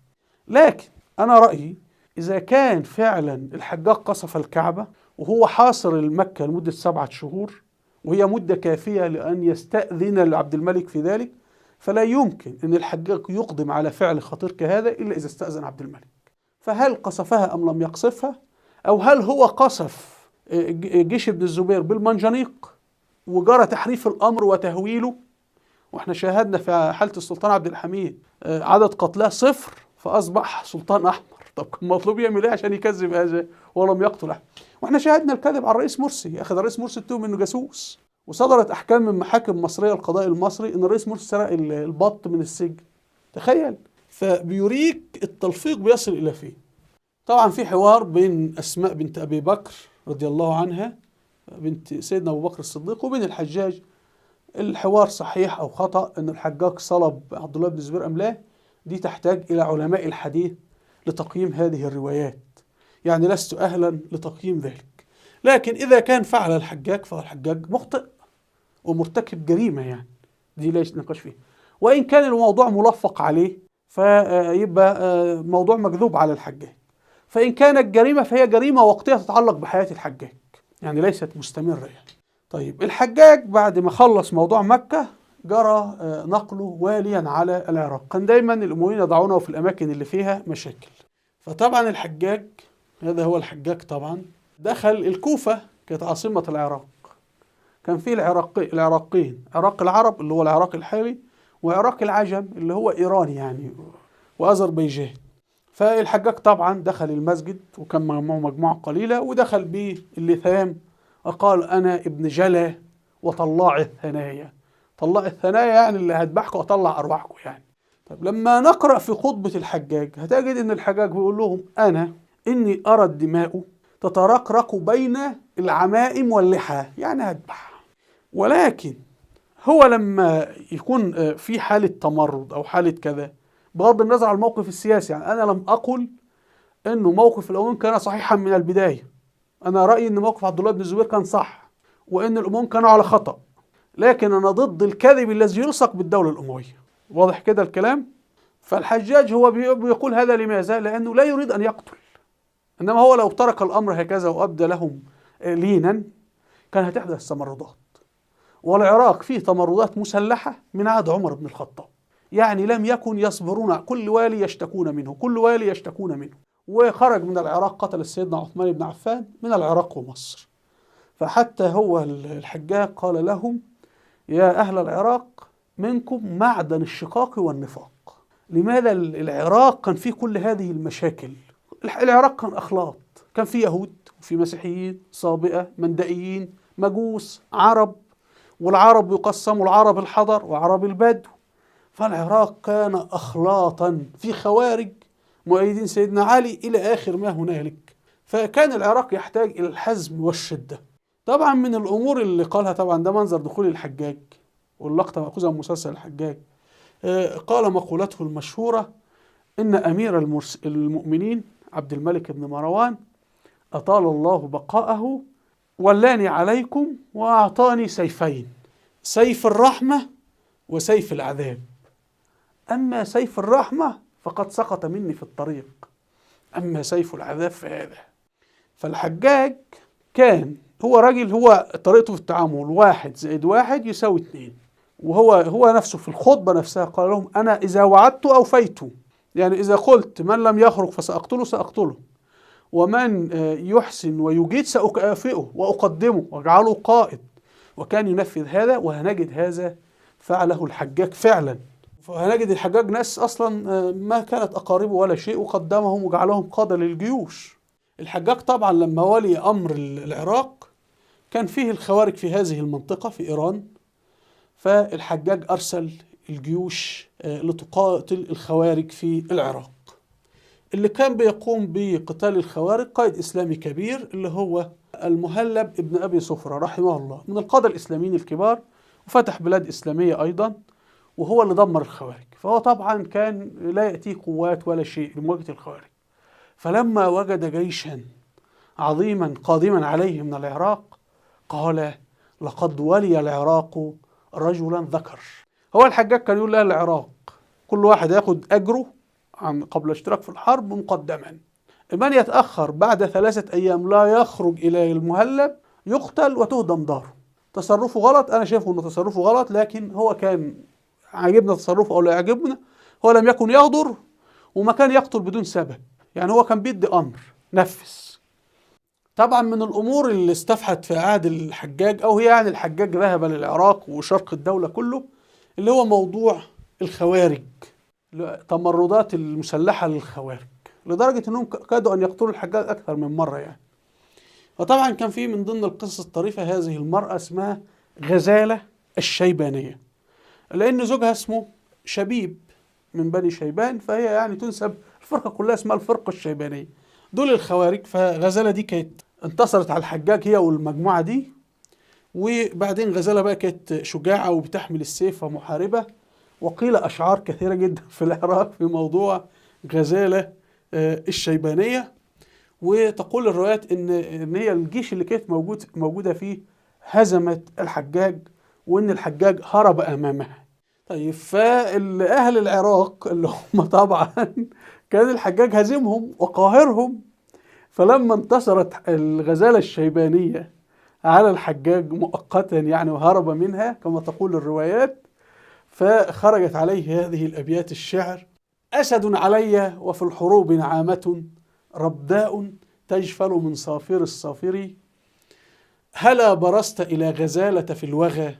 لكن أنا رأيي إذا كان فعلا الحجاج قصف الكعبة وهو حاصر المكة لمدة 7 شهور، وهي مدة كافية لأن يستأذن لعبد الملك في ذلك، فلا يمكن أن الحجاج يقدم على فعل خطير كهذا إلا إذا استأذن عبد الملك. فهل قصفها أم لم يقصفها؟ أو هل هو قصف جيش ابن الزبير بالمنجنيق وجرى تحريف الأمر وتهويله؟ وإحنا شاهدنا في حالة السلطان عبد الحميد عدد قتلاه 0 فأصبح سلطان أحمر. طب كان مطلوب يعمل إيه عشان يكذب هذا ولم يقتل أحد؟ وإحنا شاهدنا الكذب على الرئيس مرسي، أخذ الرئيس مرسي اتهم إنه جاسوس، وصدرت أحكام من محاكم مصرية القضاء المصري إن الرئيس مرسي سرق البط من السجن. تخيل. فبيوريك التلفيق بيصل إلى فين. طبعا في حوار بين أسماء بنت أبي بكر رضي الله عنها بنت سيدنا أبو بكر الصديق وبين الحجاج. الحوار صحيح أو خطأ، أن الحجاج صلب عبد الله بن الزبير أم لا، دي تحتاج إلى علماء الحديث لتقييم هذه الروايات، يعني لست أهلا لتقييم ذلك. لكن إذا كان فعل الحجاج فالحجاج مخطئ ومرتكب جريمة، يعني دي ليش نقاش فيه. وإن كان الموضوع ملفق عليه فيبقى موضوع مكذوب على الحجاج. فإن كانت جريمة فهي جريمة وقتية تتعلق بحياة الحجاج، يعني ليست مستمرة يعني. طيب الحجاج بعد ما خلص موضوع مكة جرى نقله واليا على العراق. كان دايما الأمويين يضعونه في الأماكن اللي فيها مشاكل. فطبعا الحجاج، هذا هو الحجاج طبعا، دخل الكوفة كانت عاصمة العراق. كان فيه العراقين، عراق العرب اللي هو العراق الحالي، وعراق العجم اللي هو إيران يعني وأذربيجان. فالحجاج طبعا دخل المسجد وكان معه مجموعة قليلة، ودخل به اللثام وقال أنا ابن جلا وطلاع الثنايا. طلاع الثنايا يعني اللي هذبحكم وأطلع أرواحكم يعني. طب لما نقرأ في خطبة الحجاج هتجد إن الحجاج بيقول لهم أنا إني أرى الدماء تترقرق بين العمائم واللحى، يعني هذبح. ولكن هو لما يكون في حالة تمرد أو حالة كذا، بغض النظر عن الموقف السياسي، يعني أنا لم أقل إنه موقف الأمم كان صحيحا من البداية. أنا رأيي إن موقف عبد الله بن الزبير كان صح، وإن الأمم كانوا على خطأ، لكن أنا ضد الكذب الذي يلصق بالدولة الأموية. واضح كده الكلام؟ فالحجاج هو بيقول هذا لماذا؟ لأنه لا يريد أن يقتل، إنما هو لو ترك الأمر هكذا وأبدى لهم لينا كان هتحدث تمردات. والعراق فيه تمردات مسلحة من عهد عمر بن الخطاب، يعني لم يكن يصبرون، كل والي يشتكون منه. وخرج من العراق قتل سيدنا عثمان بن عفان من العراق ومصر. فحتى هو الحجاج قال لهم يا أهل العراق منكم معدن الشقاق والنفاق. لماذا العراق كان فيه كل هذه المشاكل؟ العراق كان أخلاط، كان فيه يهود وفي مسيحيين، صابئة، مندئيين، مجوس، عرب، والعرب يقسموا العرب الحضر وعرب البدو. فالعراق كان أخلاطا في خوارج مؤيدين سيدنا علي إلى آخر ما هنالك. فكان العراق يحتاج إلى الحزم والشدة. طبعا من الأمور اللي قالها، طبعا ده منظر دخول الحجاج، واللقطة مأخوذة من مسلسل الحجاج. قال مقولته المشهورة إن أمير المؤمنين عبد الملك بن مروان أطال الله بقاءه ولاني عليكم وأعطاني سيفين، سيف الرحمة وسيف العذاب. أما سيف الرحمة فقد سقط مني في الطريق، أما سيف العذاب فهذا. فالحجاج كان هو راجل، هو طريقته في التعامل 1 زائد 1 يساوي 2. وهو نفسه في الخطبة نفسها قال لهم أنا إذا وعدت أوفيت، يعني إذا قلت من لم يخرج سأقتله، ومن يحسن ويجيد سأكافئه وأقدمه وأجعله قائد، وكان ينفذ هذا، وهنجد هذا فعله الحجاج فعلا. فهنجد الحجاج ناس أصلا ما كانت أقاربه ولا شيء، وقدمهم وجعلهم قادة للجيوش. الحجاج طبعا لما ولي أمر العراق كان فيه الخوارج في هذه المنطقة في إيران، فالحجاج أرسل الجيوش لتقاتل الخوارج في العراق. اللي كان بيقوم بقتال الخوارج قائد إسلامي كبير اللي هو المهلب ابن أبي صفرة رحمه الله، من القادة الإسلاميين الكبار، وفتح بلاد إسلامية أيضا، وهو اللي دمر الخوارج. فهو طبعا كان لا يأتيه قوات ولا شيء لمواجهة الخوارج. فلما وجد جيشا عظيما قادما عليه من العراق قال: لقد ولي العراق رجلا ذكر. هو الحجاج كان يقول لأهل العراق كل واحد ياخد أجره قبل الاشتراك في الحرب مقدما، من يتأخر بعد 3 أيام لا يخرج إلى المهلب يقتل وتهدم داره. تصرفه غلط، أنا شايفه أنه تصرفه غلط، لكن هو كان عجبنا تصرفه أو لا يعجبنا، هو لم يكن يغدر وما كان يقتل بدون سبب، يعني هو كان بيدي أمر نفذ. طبعا من الأمور اللي استفحت في عهد الحجاج، أو هي يعني الحجاج ذهب للعراق وشرق الدولة كله، اللي هو موضوع الخوارج، تمردات المسلحة للخوارج، لدرجة أنهم كادوا أن يقتلوا الحجاج أكثر من مرة يعني. وطبعا كان في من ضمن القصص الطريفة هذه المرأة اسمها غزالة الشيبانية، لأن زوجها اسمه شبيب من بني شيبان، فهي يعني تنسب الفرقة كلها اسمها الفرقة الشيبانية، دول الخوارج. فغزالة دي كانت انتصرت على الحجاج هي والمجموعة دي، وبعدين غزالة بقى كانت شجاعة وبتحمل السيف ومحاربة، وقيل أشعار كثيرة جدا في العراق في موضوع غزالة الشيبانية. وتقول الروايات إن هي الجيش اللي كانت موجودة فيه هزمت الحجاج، وإن الحجاج هرب أمامها. طيب فأهل العراق اللي هم طبعا كان الحجاج هزمهم وقاهرهم، فلما انتصرت الغزالة الشيبانية على الحجاج مؤقتا يعني وهرب منها كما تقول الروايات، فخرجت عليه هذه الأبيات الشعر: أسد علي وفي الحروب نعامة، ربداء تجفل من صافر الصافر، هلا برست إلى غزالة في الوغى،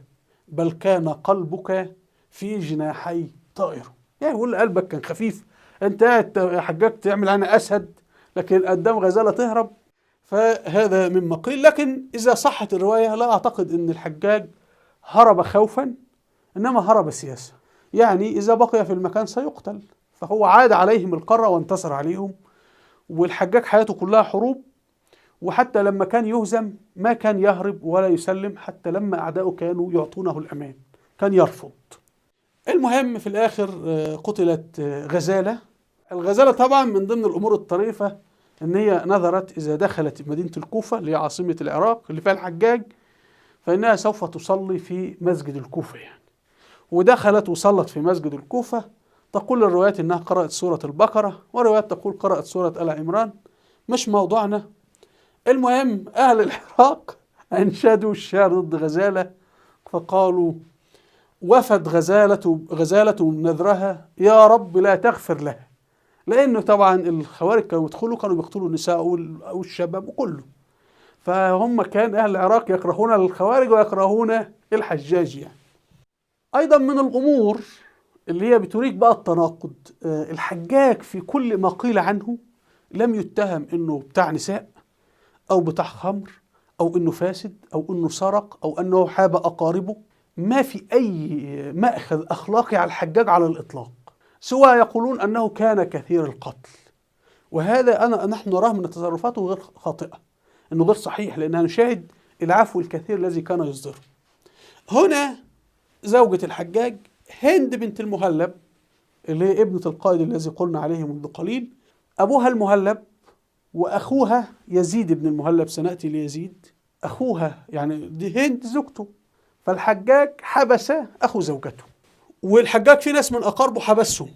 بل كان قلبك في جناحي طائر. يعني يقول قلبك كان خفيف، انت قاعد حجاج تعمل عنها أسد، لكن قدام غزالة تهرب. فهذا مما قيل، لكن إذا صحت الرواية لا أعتقد أن الحجاج هرب خوفا، إنما هرب سياسة، يعني إذا بقي في المكان سيقتل، فهو عاد عليهم القرة وانتصر عليهم. والحجاج حياته كلها حروب، وحتى لما كان يهزم ما كان يهرب ولا يسلم، حتى لما أعداؤه كانوا يعطونه الأمان كان يرفض. المهم في الآخر قتلت غزالة. الغزالة طبعا من ضمن الأمور الطريفة إن هي نذرت إذا دخلت مدينة الكوفة اللي هي عاصمة العراق اللي فيها الحجاج، فإنها سوف تصلي في مسجد الكوفة يعني. ودخلت وصلت في مسجد الكوفة. تقول الروايات إنها قرأت سورة البقرة، وروايات تقول قرأت سورة آل عمران، مش موضوعنا. المهم أهل العراق أنشدوا الشعر ضد غزالة، فقالوا: وفد غزالة نذرها، يا رب لا تغفر لها. لأنه طبعا الخوارج كانوا بيقتلوا النساء والشباب وكله، فهم كان أهل العراق يكرهون الخوارج ويكرهون الحجاج يعني. أيضا من الأمور اللي هي بتوريك بقى التناقض، الحجاج في كل ما قيل عنه لم يتهم إنه بتاع نساء أو بتاع خمر أو إنه فاسد أو إنه سرق أو إنه حاب أقاربه. ما في أي مأخذ أخلاقي على الحجاج على الإطلاق، سوى يقولون أنه كان كثير القتل، وهذا نحن نراه من تصرفاته غير خاطئة، أنه غير صحيح، لأننا نشاهد العفو الكثير الذي كان يصدره. هنا زوجة الحجاج هند بنت المهلب اللي هي ابنة القائد الذي قلنا عليه منذ قليل، أبوها المهلب وأخوها يزيد بن المهلب، سنأتي ليزيد أخوها، يعني دي هند زوجته. فالحجاج حبس أخو زوجته، والحجاج في ناس من أقاربه حبسهم،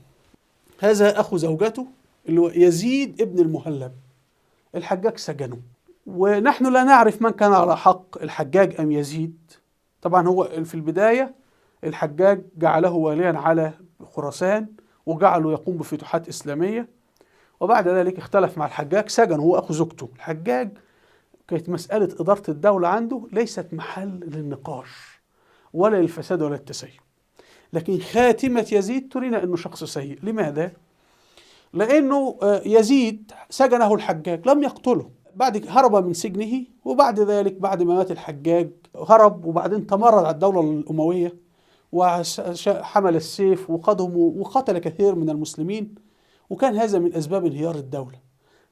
هذا أخو زوجته اللي هو يزيد ابن المهلب، الحجاج سجنه. ونحن لا نعرف من كان على حق، الحجاج أم يزيد. طبعا هو في البداية الحجاج جعله واليا على خراسان وجعله يقوم بفتوحات إسلامية، وبعد ذلك اختلف مع الحجاج سجن هو أخو زوجته. الحجاج كانت مسألة إدارة الدولة عنده ليست محل للنقاش ولا للفساد ولا التسيب. لكن خاتمة يزيد ترينا أنه شخص سيء. لماذا؟ لأنه يزيد سجنه الحجاج، لم يقتله، بعد هرب من سجنه، وبعد ذلك بعد ما مات الحجاج هرب، وبعدين تمرد على الدولة الأموية وحمل السيف وقادهم وقتل كثير من المسلمين، وكان هذا من أسباب انهيار الدولة.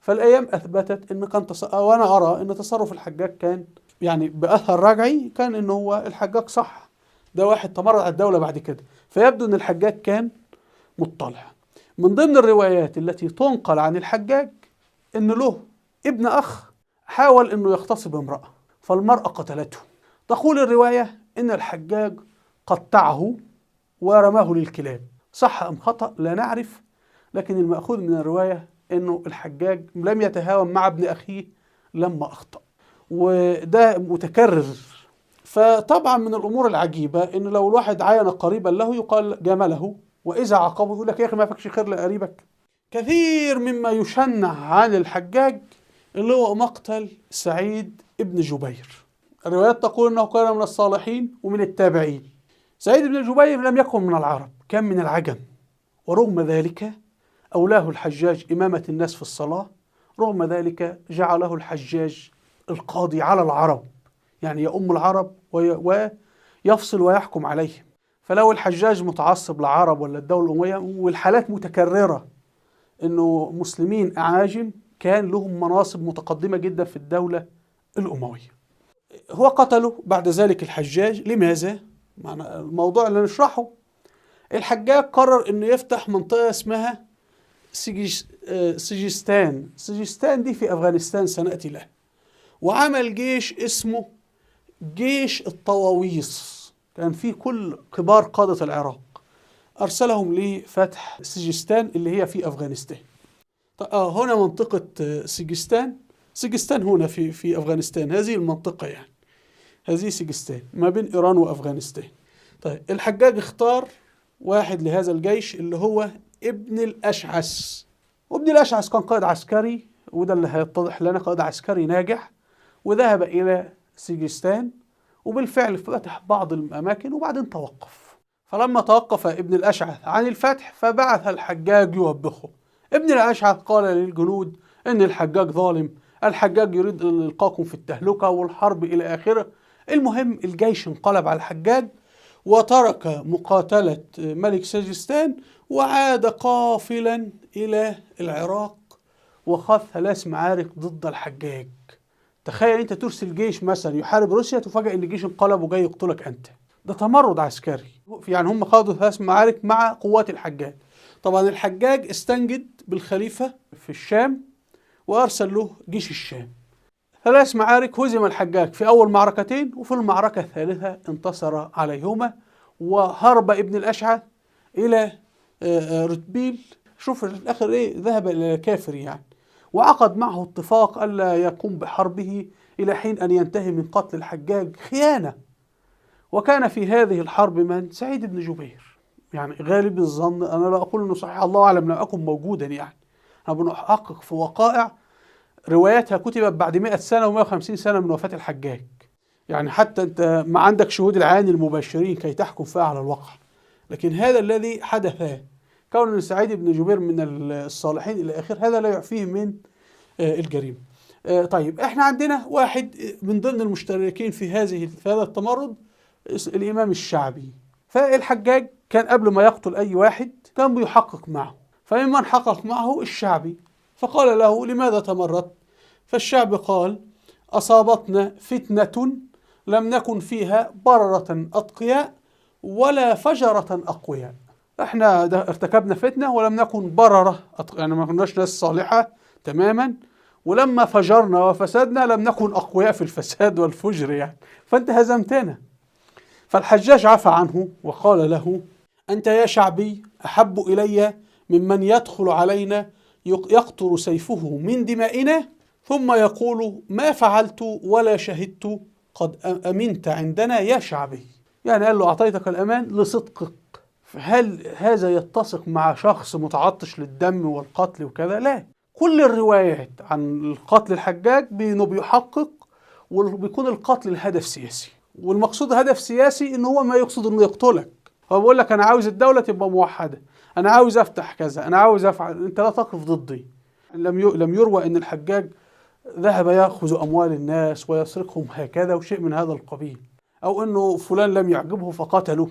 فالأيام أثبتت أن كان وأنا أرى أن تصرف الحجاج كان يعني بأثر رجعي، كان أنه هو الحجاج صح، ده واحد تمرد على الدولة بعد كده. فيبدو أن الحجاج كان مطلع. من ضمن الروايات التي تنقل عن الحجاج أن له ابن أخ حاول أنه يغتصب امرأة، فالمرأة قتلته. تقول الرواية أن الحجاج قطعه ورماه للكلاب. صح أم خطأ لا نعرف، لكن المأخوذ من الرواية أنه الحجاج لم يتهاون مع ابن أخيه لما أخطأ، وده متكرر. فطبعا من الأمور العجيبة أن لو الواحد عاين قريبا له يقال جمله، وإذا عاقبه يقول لك يا أخي ما فيكش خير لقريبك. كثير مما يشنع عن الحجاج اللي هو مقتل سعيد ابن جبير. الروايات تقول أنه كان من الصالحين ومن التابعين. سعيد بن جبير لم يكن من العرب، كان من العجم، ورغم ذلك أولاه الحجاج إمامة الناس في الصلاة. رغم ذلك جعله الحجاج القاضي على العرب، يعني يؤم العرب ويفصل ويحكم عليهم. فلو الحجاج متعصب لعرب ولا الدولة الأموية، والحالات متكررة إنه مسلمين أعاجم كان لهم مناصب متقدمة جدا في الدولة الأموية. هو قتله بعد ذلك الحجاج. لماذا؟ معنى الموضوع اللي نشرحه. الحجاج قرر إنه يفتح منطقة اسمها سجستان. سجستان دي في أفغانستان، سنأتي له. وعمل جيش اسمه جيش الطواويس، كان فيه كل كبار قادة العراق، أرسلهم لفتح سجستان اللي هي في أفغانستان. هنا منطقة سجستان. سجستان هنا في أفغانستان، هذه المنطقة يعني، هذه سجستان ما بين إيران وأفغانستان. طيب الحجاج اختار واحد لهذا الجيش اللي هو ابن الأشعث. وابن الأشعث كان قائد عسكري، وده اللي هيتضح لنا، قائد عسكري ناجح، وذهب إلى سجستان وبالفعل فتح بعض الأماكن وبعدين توقف. فلما توقف ابن الأشعث عن الفتح فبعث الحجاج يوبخه. ابن الأشعث قال للجنود إن الحجاج ظالم، الحجاج يريد إلقاكم في التهلكة والحرب إلى آخره. المهم الجيش انقلب على الحجاج وترك مقاتلة ملك سجستان وعاد قافلا إلى العراق، وخاض 3 معارك ضد الحجاج. تخيل انت ترسل جيش مثلا يحارب روسيا، تفاجئ ان الجيش انقلب وجاي يقتلك انت. ده تمرد عسكري. يعني هم خاضوا 3 معارك مع قوات الحجاج. طبعا الحجاج استنجد بالخليفة في الشام وارسل له جيش الشام. 3 معارك هزم الحجاج في اول معركتين، وفي المعركة الثالثة انتصر عليهما، وهرب ابن الاشعث الى رتبيل. شوف في الاخر ايه، ذهب الى كافر يعني، وعقد معه اتفاق ألا يقوم بحربه إلى حين أن ينتهي من قتل الحجاج. خيانة. وكان في هذه الحرب من؟ سعيد بن جبير. يعني غالب الظن، أنا لا أقول أنه صحيح، الله أعلم، لم أكن موجودا يعني، أنا بنحقق في وقائع رواياتها كتبت بعد 100 سنة و150 سنة من وفاة الحجاج. يعني حتى أنت ما عندك شهود العيان المباشرين كي تحكم فيها على الواقع. لكن هذا الذي حدث، كون أن سعيد بن جبير من الصالحين إلى آخر، هذا لا يعفيه من الجريمة. طيب احنا عندنا واحد من ضمن المشتركين في هذا التمرد، الإمام الشعبي. فالحجاج كان قبل ما يقتل أي واحد كان بيحقق معه، فممن حقق معه الشعبي، فقال له لماذا تمردت؟ فالشعبي قال أصابتنا فتنة لم نكن فيها بررة أتقياء ولا فجرة أقوياء. احنا ارتكبنا فتنة ولم نكن بررة، يعني ما كناش ناس صالحة تماما، ولما فجرنا وفسدنا لم نكن أقوياء في الفساد والفجر يعني، فأنت هزمتنا. فالحجاج عفى عنه وقال له أنت يا شعبي أحب إلي ممن يدخل علينا يقطر سيفه من دمائنا ثم يقول ما فعلت ولا شهدت قد أمنت عندنا يا شعبي. يعني قال له أعطيتك الأمان لصدقك. هل هذا يتسق مع شخص متعطش للدم والقتل وكذا؟ لا. كل الروايات عن القتل الحجاج بأنه بيحقق وبيكون القتل الهدف سياسي، والمقصود هدف سياسي ان هو ما يقصد انه يقتلك، هو بيقول لك انا عاوز الدولة تبقى موحدة، انا عاوز افتح كذا، انا عاوز افعل، انت لا تقف ضدي. لم يروى ان الحجاج ذهب يأخذ اموال الناس ويسرقهم هكذا وشيء من هذا القبيل، او انه فلان لم يعجبه فقتله،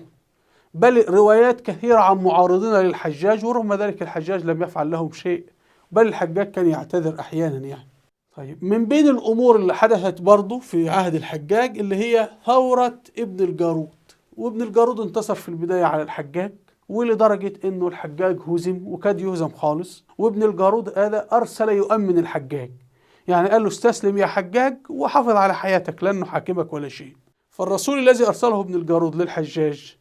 بل روايات كثيرة عن معارضين للحجاج ورغم ذلك الحجاج لم يفعل لهم شيء، بل الحجاج كان يعتذر احيانا يعني. طيب، من بين الامور اللي حدثت برضه في عهد الحجاج اللي هي ثورة ابن الجارود، وابن الجارود انتصر في البداية على الحجاج، ولدرجة انه الحجاج هزم وكاد يهزم خالص، وابن الجارود هذا ارسل يؤمن الحجاج، يعني قال له استسلم يا حجاج وحافظ على حياتك لانه حاكمك ولا شيء. فالرسول الذي ارسله ابن الجارود للحجاج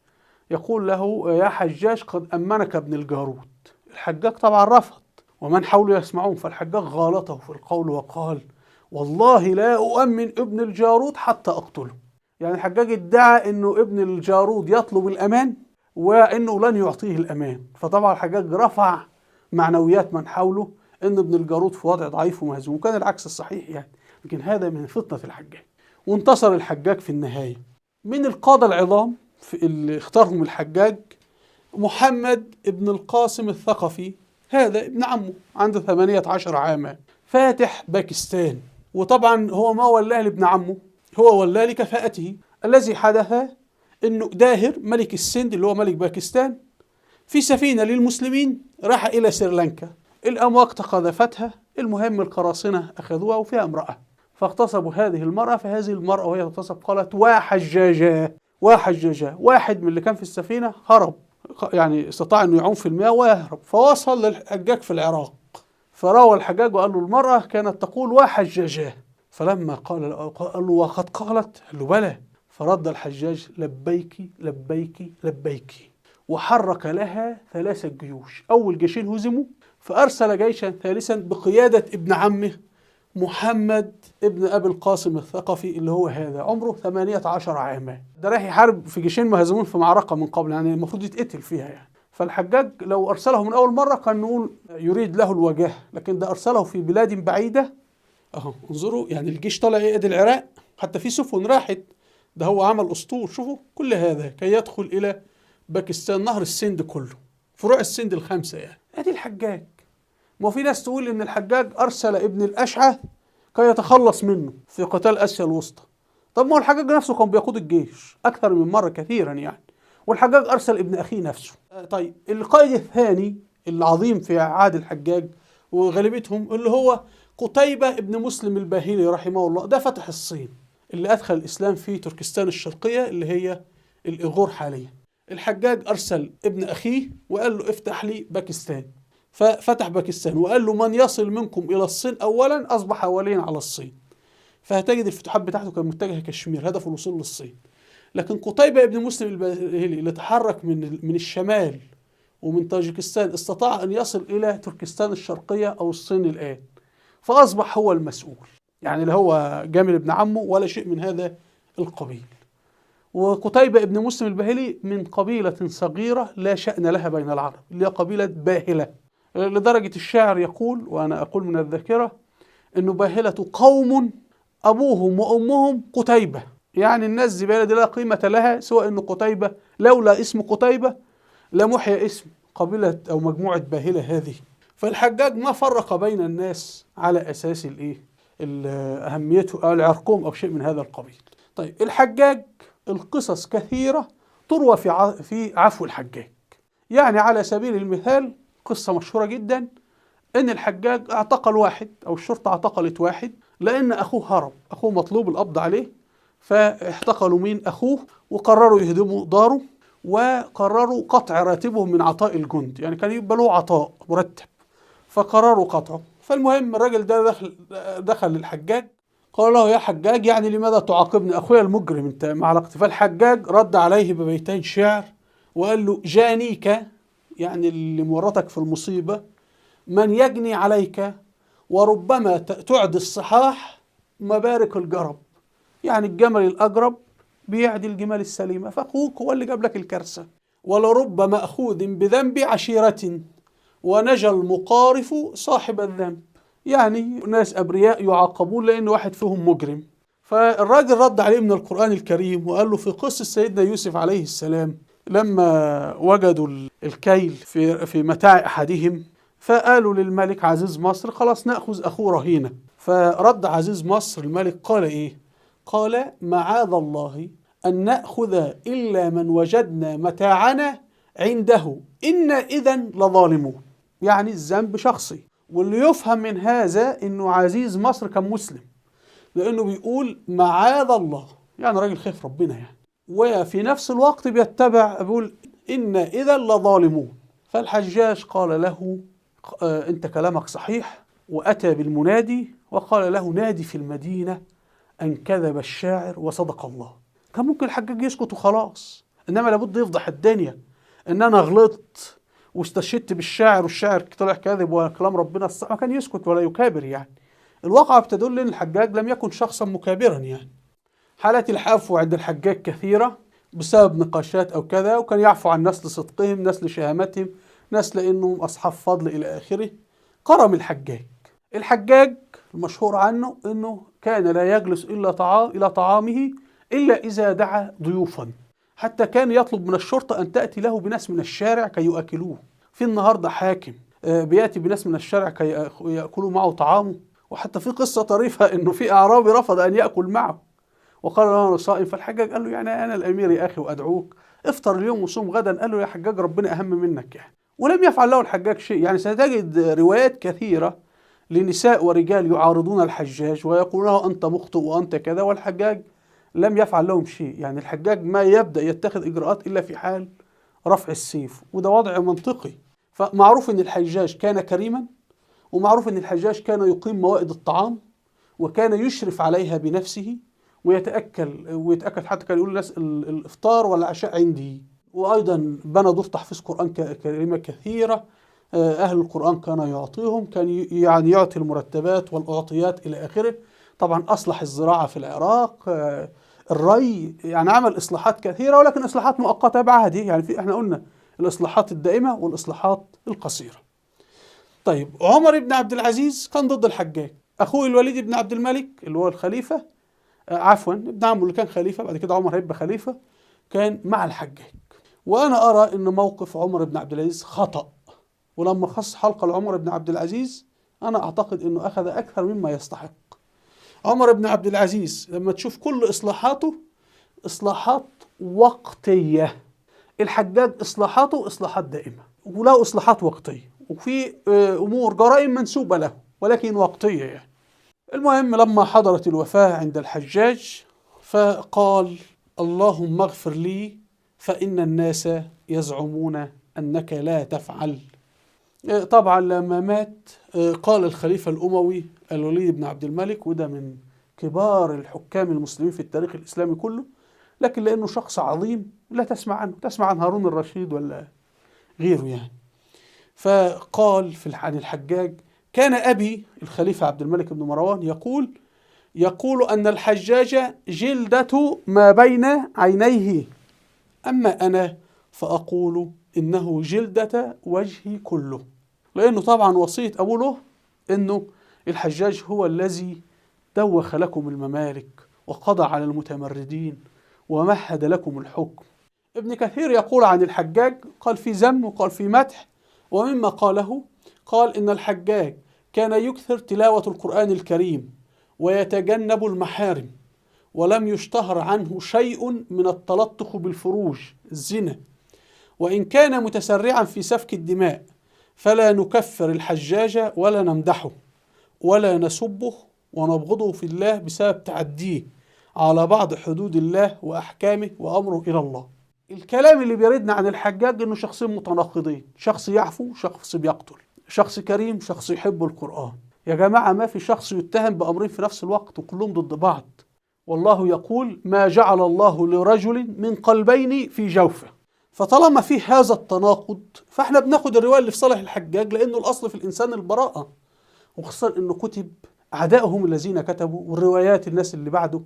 يقول له يا حجاج قد امنك ابن الجارود. الحجاج طبعا رفض ومن حوله يسمعون، فالحجاج غالطه في القول وقال والله لا أؤمن ابن الجارود حتى أقتله. يعني الحجاج ادعى أنه ابن الجارود يطلب الأمان وأنه لن يعطيه الأمان، فطبعا الحجاج رفع معنويات من حوله أن ابن الجارود في وضع ضعيف ومهزوم، وكان العكس الصحيح يعني، لكن هذا من فطنة الحجاج. وانتصر الحجاج في النهاية. من القادة العظام اللي اختارهم الحجاج محمد ابن القاسم الثقفي، هذا ابن عمه عنده 18 عاما، فاتح باكستان، وطبعا هو ما ولاه لابن عمه، هو ولاه لكفاءته. الذي حدث انه داهر ملك السند اللي هو ملك باكستان في سفينة للمسلمين راح الى سريلانكا، الامواج قذفتها، المهم القراصنة اخذوها وفيها امرأة، فاغتصبوا هذه المرأة، فهذه المرأة وهي تغتصب قالت وحجاجاه وحجاجاه. واحد من اللي كان في السفينة هرب، يعني استطاع انه يعوم في المياه ويهرب، فوصل للحجاج في العراق، فروى الحجاج وقال له المرأة كانت تقول وحجاجاه، فلما قال له وقد قالت؟ قال له بلى، فرد الحجاج لبيك لبيك لبيك، وحرك لها 3 جيوش، أول جيشين هزموا، فأرسل جيشا ثالثا بقيادة ابن عمه محمد ابن أبي القاسم الثقفي اللي هو هذا عمره 18 عاما، ده رايح يحارب في جيشين مهزومين في معركة من قبل، يعني المفروض يتقتل فيها يعني. فالحجاج لو أرسله من أول مرة كان نقول يريد له الوجاهة، لكن ده أرسله في بلاد بعيدة. أهو انظروا يعني الجيش طلع إيه، أدي العراق، حتى في سفن راحت، ده هو عمل أسطول، شوفوا كل هذا كي يدخل إلى باكستان، نهر السند كله، فروع السند ال5 يعني. أدي الحجاج. ما في ناس تقول إن الحجاج أرسل ابن الأشعث كي يتخلص منه في قتال آسيا الوسطى. طب ما هو الحجاج نفسه كان بيقود الجيش أكثر من مرة كثيرا يعني، والحجاج أرسل ابن أخيه نفسه. طيب القائد الثاني العظيم في عهد الحجاج وغالبيتهم اللي هو قتيبة ابن مسلم الباهلي رحمه الله، ده فتح الصين اللي أدخل الإسلام في تركستان الشرقية اللي هي الإيغور حاليا. الحجاج أرسل ابن أخيه وقال له افتح لي باكستان، ففتح باكستان وقال له من يصل منكم إلى الصين أولا أصبح وليا على الصين. فهتجد الفتوحات بتاعته كان متجهة كشمير، هدفه الوصول للصين. لكن قتيبة ابن مسلم الباهلي اللي تحرك من الشمال ومن طاجكستان استطاع أن يصل إلى تركستان الشرقية أو الصين الآن، فأصبح هو المسؤول، يعني لا هو جامل ابن عمه ولا شيء من هذا القبيل. وقتيبة ابن مسلم الباهلي من قبيلة صغيرة لا شأن لها بين العرب اللي هي قبيلة باهلة، لدرجة الشاعر يقول وأنا أقول من الذاكرة إنه باهلة قوم أبوهم وأمهم قتيبة، يعني الناس زبالة دي لا قيمة لها سوى إنه قتيبة، لولا اسم قتيبة لمحيا اسم قبيلة أو مجموعة باهلة هذه. فالحجاج ما فرق بين الناس على أساس أهميته أو العرقوم أو شيء من هذا القبيل. طيب الحجاج القصص كثيرة تروى في عفو الحجاج، يعني على سبيل المثال قصة مشهورة جدا إن الحجاج اعتقل واحد أو الشرطة اعتقلت واحد لأن أخوه هرب، أخوه مطلوب القبض عليه، فاحتقلوا مين أخوه وقرروا يهدموا داره وقرروا قطع راتبه من عطاء الجند، يعني كان يبقى له عطاء مرتب فقرروا قطعه. فالمهم الراجل ده دخل للحجاج قال له يا حجاج يعني لماذا تعاقبني، أخويا المجرم أنت مع علاقتي. فالحجاج رد عليه ببيتين شعر وقال له جانيك، يعني اللي مورطك في المصيبة، من يجني عليك وربما تعدي الصحاح مبارك الجرب، يعني الجمل الأجرب بيعدي الجمال السليمة، فأخوك هو اللي جاب لك الكارثة. ولرب مأخوذ بذنب عشيرة ونجا المقارف صاحب الذنب، يعني ناس أبرياء يعاقبون لأن واحد فيهم مجرم، فالراجل رد عليه من القرآن الكريم وقال له في قصة سيدنا يوسف عليه السلام لما وجدوا الكيل في متاع أحدهم، فقالوا للملك عزيز مصر خلاص نأخذ أخوه رهينة. فرد عزيز مصر الملك قال إيه؟ قال معاذ الله أن نأخذ إلا من وجدنا متاعنا عنده إنا إذن لظالمون. يعني الذنب شخصي. واللي يفهم من هذا إنه عزيز مصر كان مسلم، لأنه بيقول معاذ الله، يعني راجل خايف ربنا يعني، وفي نفس الوقت بيقول إنا إذا لظالمون. فالحجاج قال له أنت كلامك صحيح، وأتى بالمنادي وقال له نادي في المدينة أن كذب الشاعر وصدق الله. كان ممكن الحجاج يسكت وخلاص، إنما لابد يفضح الدنيا إن أنا غلطت واستشهدت بالشاعر والشاعر طلع كاذب وكلام ربنا الصح، ما كان يسكت ولا يكابر. يعني الواقعة بتدل أن الحجاج لم يكن شخصا مكابرا. يعني حالات العفو عند الحجاج كثيرة بسبب نقاشات أو كذا، وكان يعفو عن ناس لصدقهم، ناس لشهامتهم، ناس لأنهم أصحاب فضل إلى آخره. كرم الحجاج المشهور عنه أنه كان لا يجلس إلى طعامه إلا إذا دعا ضيوفا، حتى كان يطلب من الشرطة أن تأتي له بناس من الشارع كي يؤكلوه. في النهاردة حاكم بيأتي بناس من الشارع كي يأكلوا معه طعامه. وحتى في قصة طريفة أنه في أعرابي رفض أن يأكل معه وقال له أنا صائم، فالحجاج قال له يعني أنا الأمير يا أخي وأدعوك، افطر اليوم وصوم غدا. قال له يا حجاج ربنا أهم منك يعني. ولم يفعل له الحجاج شيء. يعني ستجد روايات كثيرة لنساء ورجال يعارضون الحجاج ويقولون له أنت مخطئ وأنت كذا، والحجاج لم يفعل لهم شيء. يعني الحجاج ما يبدأ يتخذ إجراءات إلا في حال رفع السيف، وده وضع منطقي. فمعروف أن الحجاج كان كريما، ومعروف أن الحجاج كان يقيم موائد الطعام وكان يشرف عليها بنفسه ويتأكد حتى كان يقول للناس الإفطار والعشاء عندي. وأيضا بنى دور تحفيظ قرآن كلمة كثيرة، أهل القرآن كان يعطيهم، كان يعني يعطي المرتبات والأعطيات إلى آخره. طبعا أصلح الزراعة في العراق، الري، يعني عمل إصلاحات كثيرة، ولكن إصلاحات مؤقتة بعهده. يعني احنا قلنا الإصلاحات الدائمة والإصلاحات القصيرة. طيب عمر بن عبد العزيز كان ضد الحجاج. أخوه الوليد بن عبد الملك اللي هو الخليفة، عفوا ابن عمه اللي كان خليفة، بعد كده عمر هيبقى خليفة، كان مع الحجاج. وأنا أرى أن موقف عمر بن عبد العزيز خطأ، ولما خص حلقة لعمر بن عبد العزيز أنا أعتقد أنه أخذ أكثر مما يستحق. عمر بن عبد العزيز لما تشوف كل إصلاحاته إصلاحات وقتية، الحجاج إصلاحاته إصلاحات دائمة وله إصلاحات وقتية، وفي أمور جرائم منسوبة له ولكن وقتية يعني. المهم لما حضرت الوفاة عند الحجاج فقال اللهم اغفر لي فإن الناس يزعمون أنك لا تفعل. طبعا لما مات قال الخليفة الأموي الوليد بن عبد الملك، وده من كبار الحكام المسلمين في التاريخ الإسلامي كله، لكن لأنه شخص عظيم لا تسمع عنه، تسمع عن هارون الرشيد ولا غيره يعني. فقال عن الحجاج كان أبي الخليفة عبد الملك بن مروان يقول أن الحجاج جلدة ما بين عينيه، أما أنا فأقول إنه جلدة وجهي كله. لأنه طبعا وصية أبوه له إنه الحجاج هو الذي دوخ لكم الممالك وقضى على المتمردين ومهد لكم الحكم. ابن كثير يقول عن الحجاج، قال في ذم وقال في مدح، ومما قاله قال إن الحجاج كان يكثر تلاوة القرآن الكريم ويتجنب المحارم، ولم يشتهر عنه شيء من التلطخ بالفروج الزنا، وإن كان متسرعا في سفك الدماء فلا نكفر الحجاج ولا نمدحه ولا نسبه ونبغضه في الله بسبب تعديه على بعض حدود الله وأحكامه وأمره إلى الله. الكلام اللي بيردنا عن الحجاج إنه شخصين متناقضين، شخص يعفو شخص بيقتل، شخص كريم شخص يحب القرآن. يا جماعة ما في شخص يتهم بأمرين في نفس الوقت وكلهم ضد بعض. والله يقول ما جعل الله لرجل من قلبين في جوفه. فطالما في هذا التناقض فاحنا بناخد الرواية اللي في صالح الحجاج، لأنه الأصل في الإنسان البراءة، وخصوصا أنه كتب أعدائهم الذين كتبوا، والروايات الناس اللي بعده.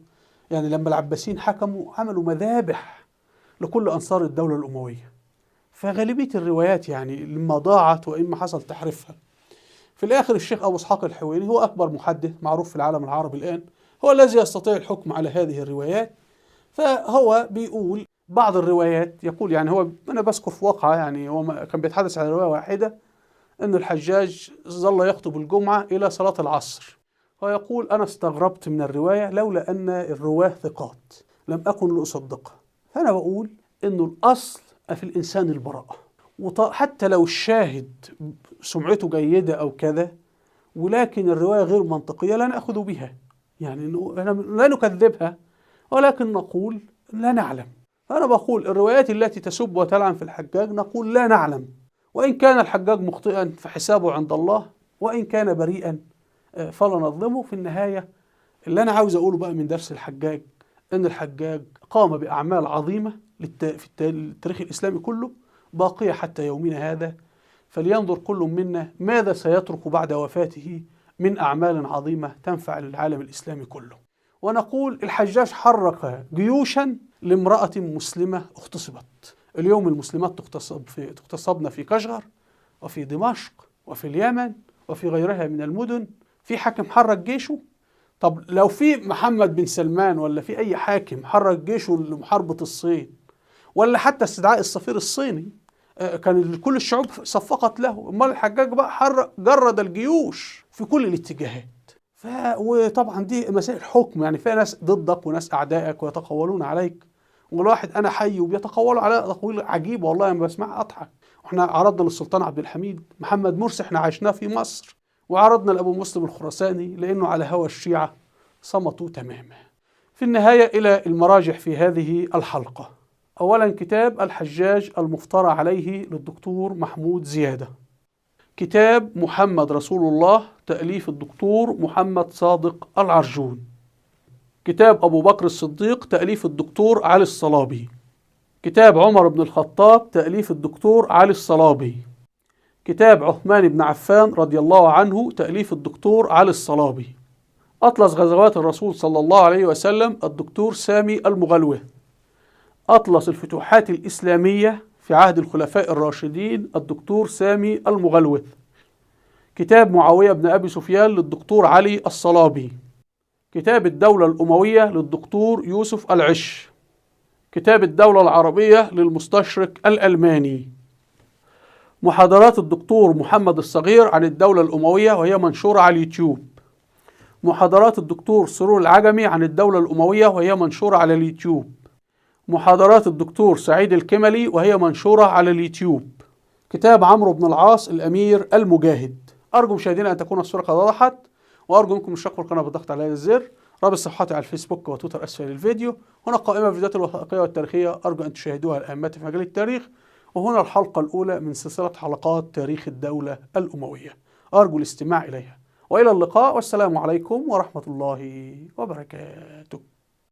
يعني لما العباسيين حكموا عملوا مذابح لكل أنصار الدولة الأموية، فغالبية الروايات يعني لما ضاعت وإما حصل تحريفها. في الآخر الشيخ أبو إسحاق الحويني هو أكبر محدث معروف في العالم العربي الآن، هو الذي يستطيع الحكم على هذه الروايات. فهو بيقول بعض الروايات، يقول يعني هو أنا بذكر في واقعة، يعني هو كان بيتحدث عن رواية واحدة أن الحجاج ظل يخطب الجمعة إلى صلاة العصر. ويقول أنا استغربت من الرواية لولا أن الرواة ثقات لم أكن لأصدقها. فأنا بقول أنه الأصل في الإنسان البراءة، وحتى لو الشاهد سمعته جيدة أو كذا، ولكن الرواية غير منطقية لا نأخذ بها، يعني لا نكذبها، ولكن نقول لا نعلم. فأنا بقول الروايات التي تسب وتلعن في الحجاج نقول لا نعلم، وإن كان الحجاج مخطئا فحسابه عند الله، وإن كان بريئا فلا نظلمه. في النهاية اللي أنا عاوز أقوله بقى من درس الحجاج أن الحجاج قام بأعمال عظيمة في التاريخ الإسلامي كله باقية حتى يومنا هذا، فلينظر كل منا ماذا سيترك بعد وفاته من أعمال عظيمة تنفع للعالم الإسلامي كله. ونقول الحجاج حرك جيوشا لامرأة مسلمة اغتصبت. اليوم المسلمات تغتصبن في كشغر وفي دمشق وفي اليمن وفي غيرها من المدن. في حاكم حرك جيشه؟ طب لو في محمد بن سلمان ولا في أي حاكم حرك جيشه لمحاربة الصين، ولا حتى استدعاء السفير الصيني، كان كل الشعوب صفقت له. امال الحجاج بقى حرك جرد الجيوش في كل الاتجاهات. وطبعا دي مسائل حكم، يعني فيها ناس ضدك وناس أعدائك ويتقولون عليك، والواحد أنا حي وبيتقولوا على تقويل عجيب والله لما بسمع أضحك. واحنا عرضنا للسلطان عبد الحميد محمد مرسي، احنا عشناه في مصر، وعرضنا لأبو مسلم الخراساني لأنه على هوى الشيعة صمتوا تماما. في النهاية إلى المراجع في هذه الحلقة. أولا كتاب الحجاج المفترى عليه للدكتور محمود زيادة، كتاب محمد رسول الله تأليف الدكتور محمد صادق العرجون، كتاب أبو بكر الصديق تأليف الدكتور علي الصلابي، كتاب عمر بن الخطاب تأليف الدكتور علي الصلابي، كتاب عثمان بن عفان رضي الله عنه تأليف الدكتور علي الصلابي، أطلس غزوات الرسول صلى الله عليه وسلم الدكتور سامي المغلوث، أطلس الفتوحات الإسلامية في عهد الخلفاء الراشدين الدكتور سامي المغلوث، كتاب معاوية بن أبي سفيان للدكتور علي الصلابي، كتاب الدولة الأموية للدكتور يوسف العش، كتاب الدولة العربية للمستشرق الألماني، محاضرات الدكتور محمد الصغير عن الدولة الأموية وهي منشورة على اليوتيوب، محاضرات الدكتور سرور العجمي عن الدولة الأموية وهي منشورة على اليوتيوب، محاضرات الدكتور سعيد الكملي وهي منشورة على اليوتيوب، كتاب عمرو بن العاص الأمير المجاهد. أرجو مشاهدينا أن تكون الصورة قد وضحت، وأرجو منكم الاشتراك في القناة بالضغط على هذا الزر. رابط صفحاتي على الفيسبوك وتويتر أسفل الفيديو. هنا قائمة الفيديوهات الوثائقية والتاريخية أرجو أن تشاهدوها الأهمات في مجال التاريخ. وهنا الحلقة الأولى من سلسلة حلقات تاريخ الدولة الأموية، أرجو الاستماع إليها. وإلى اللقاء، والسلام عليكم ورحمة الله وبركاته.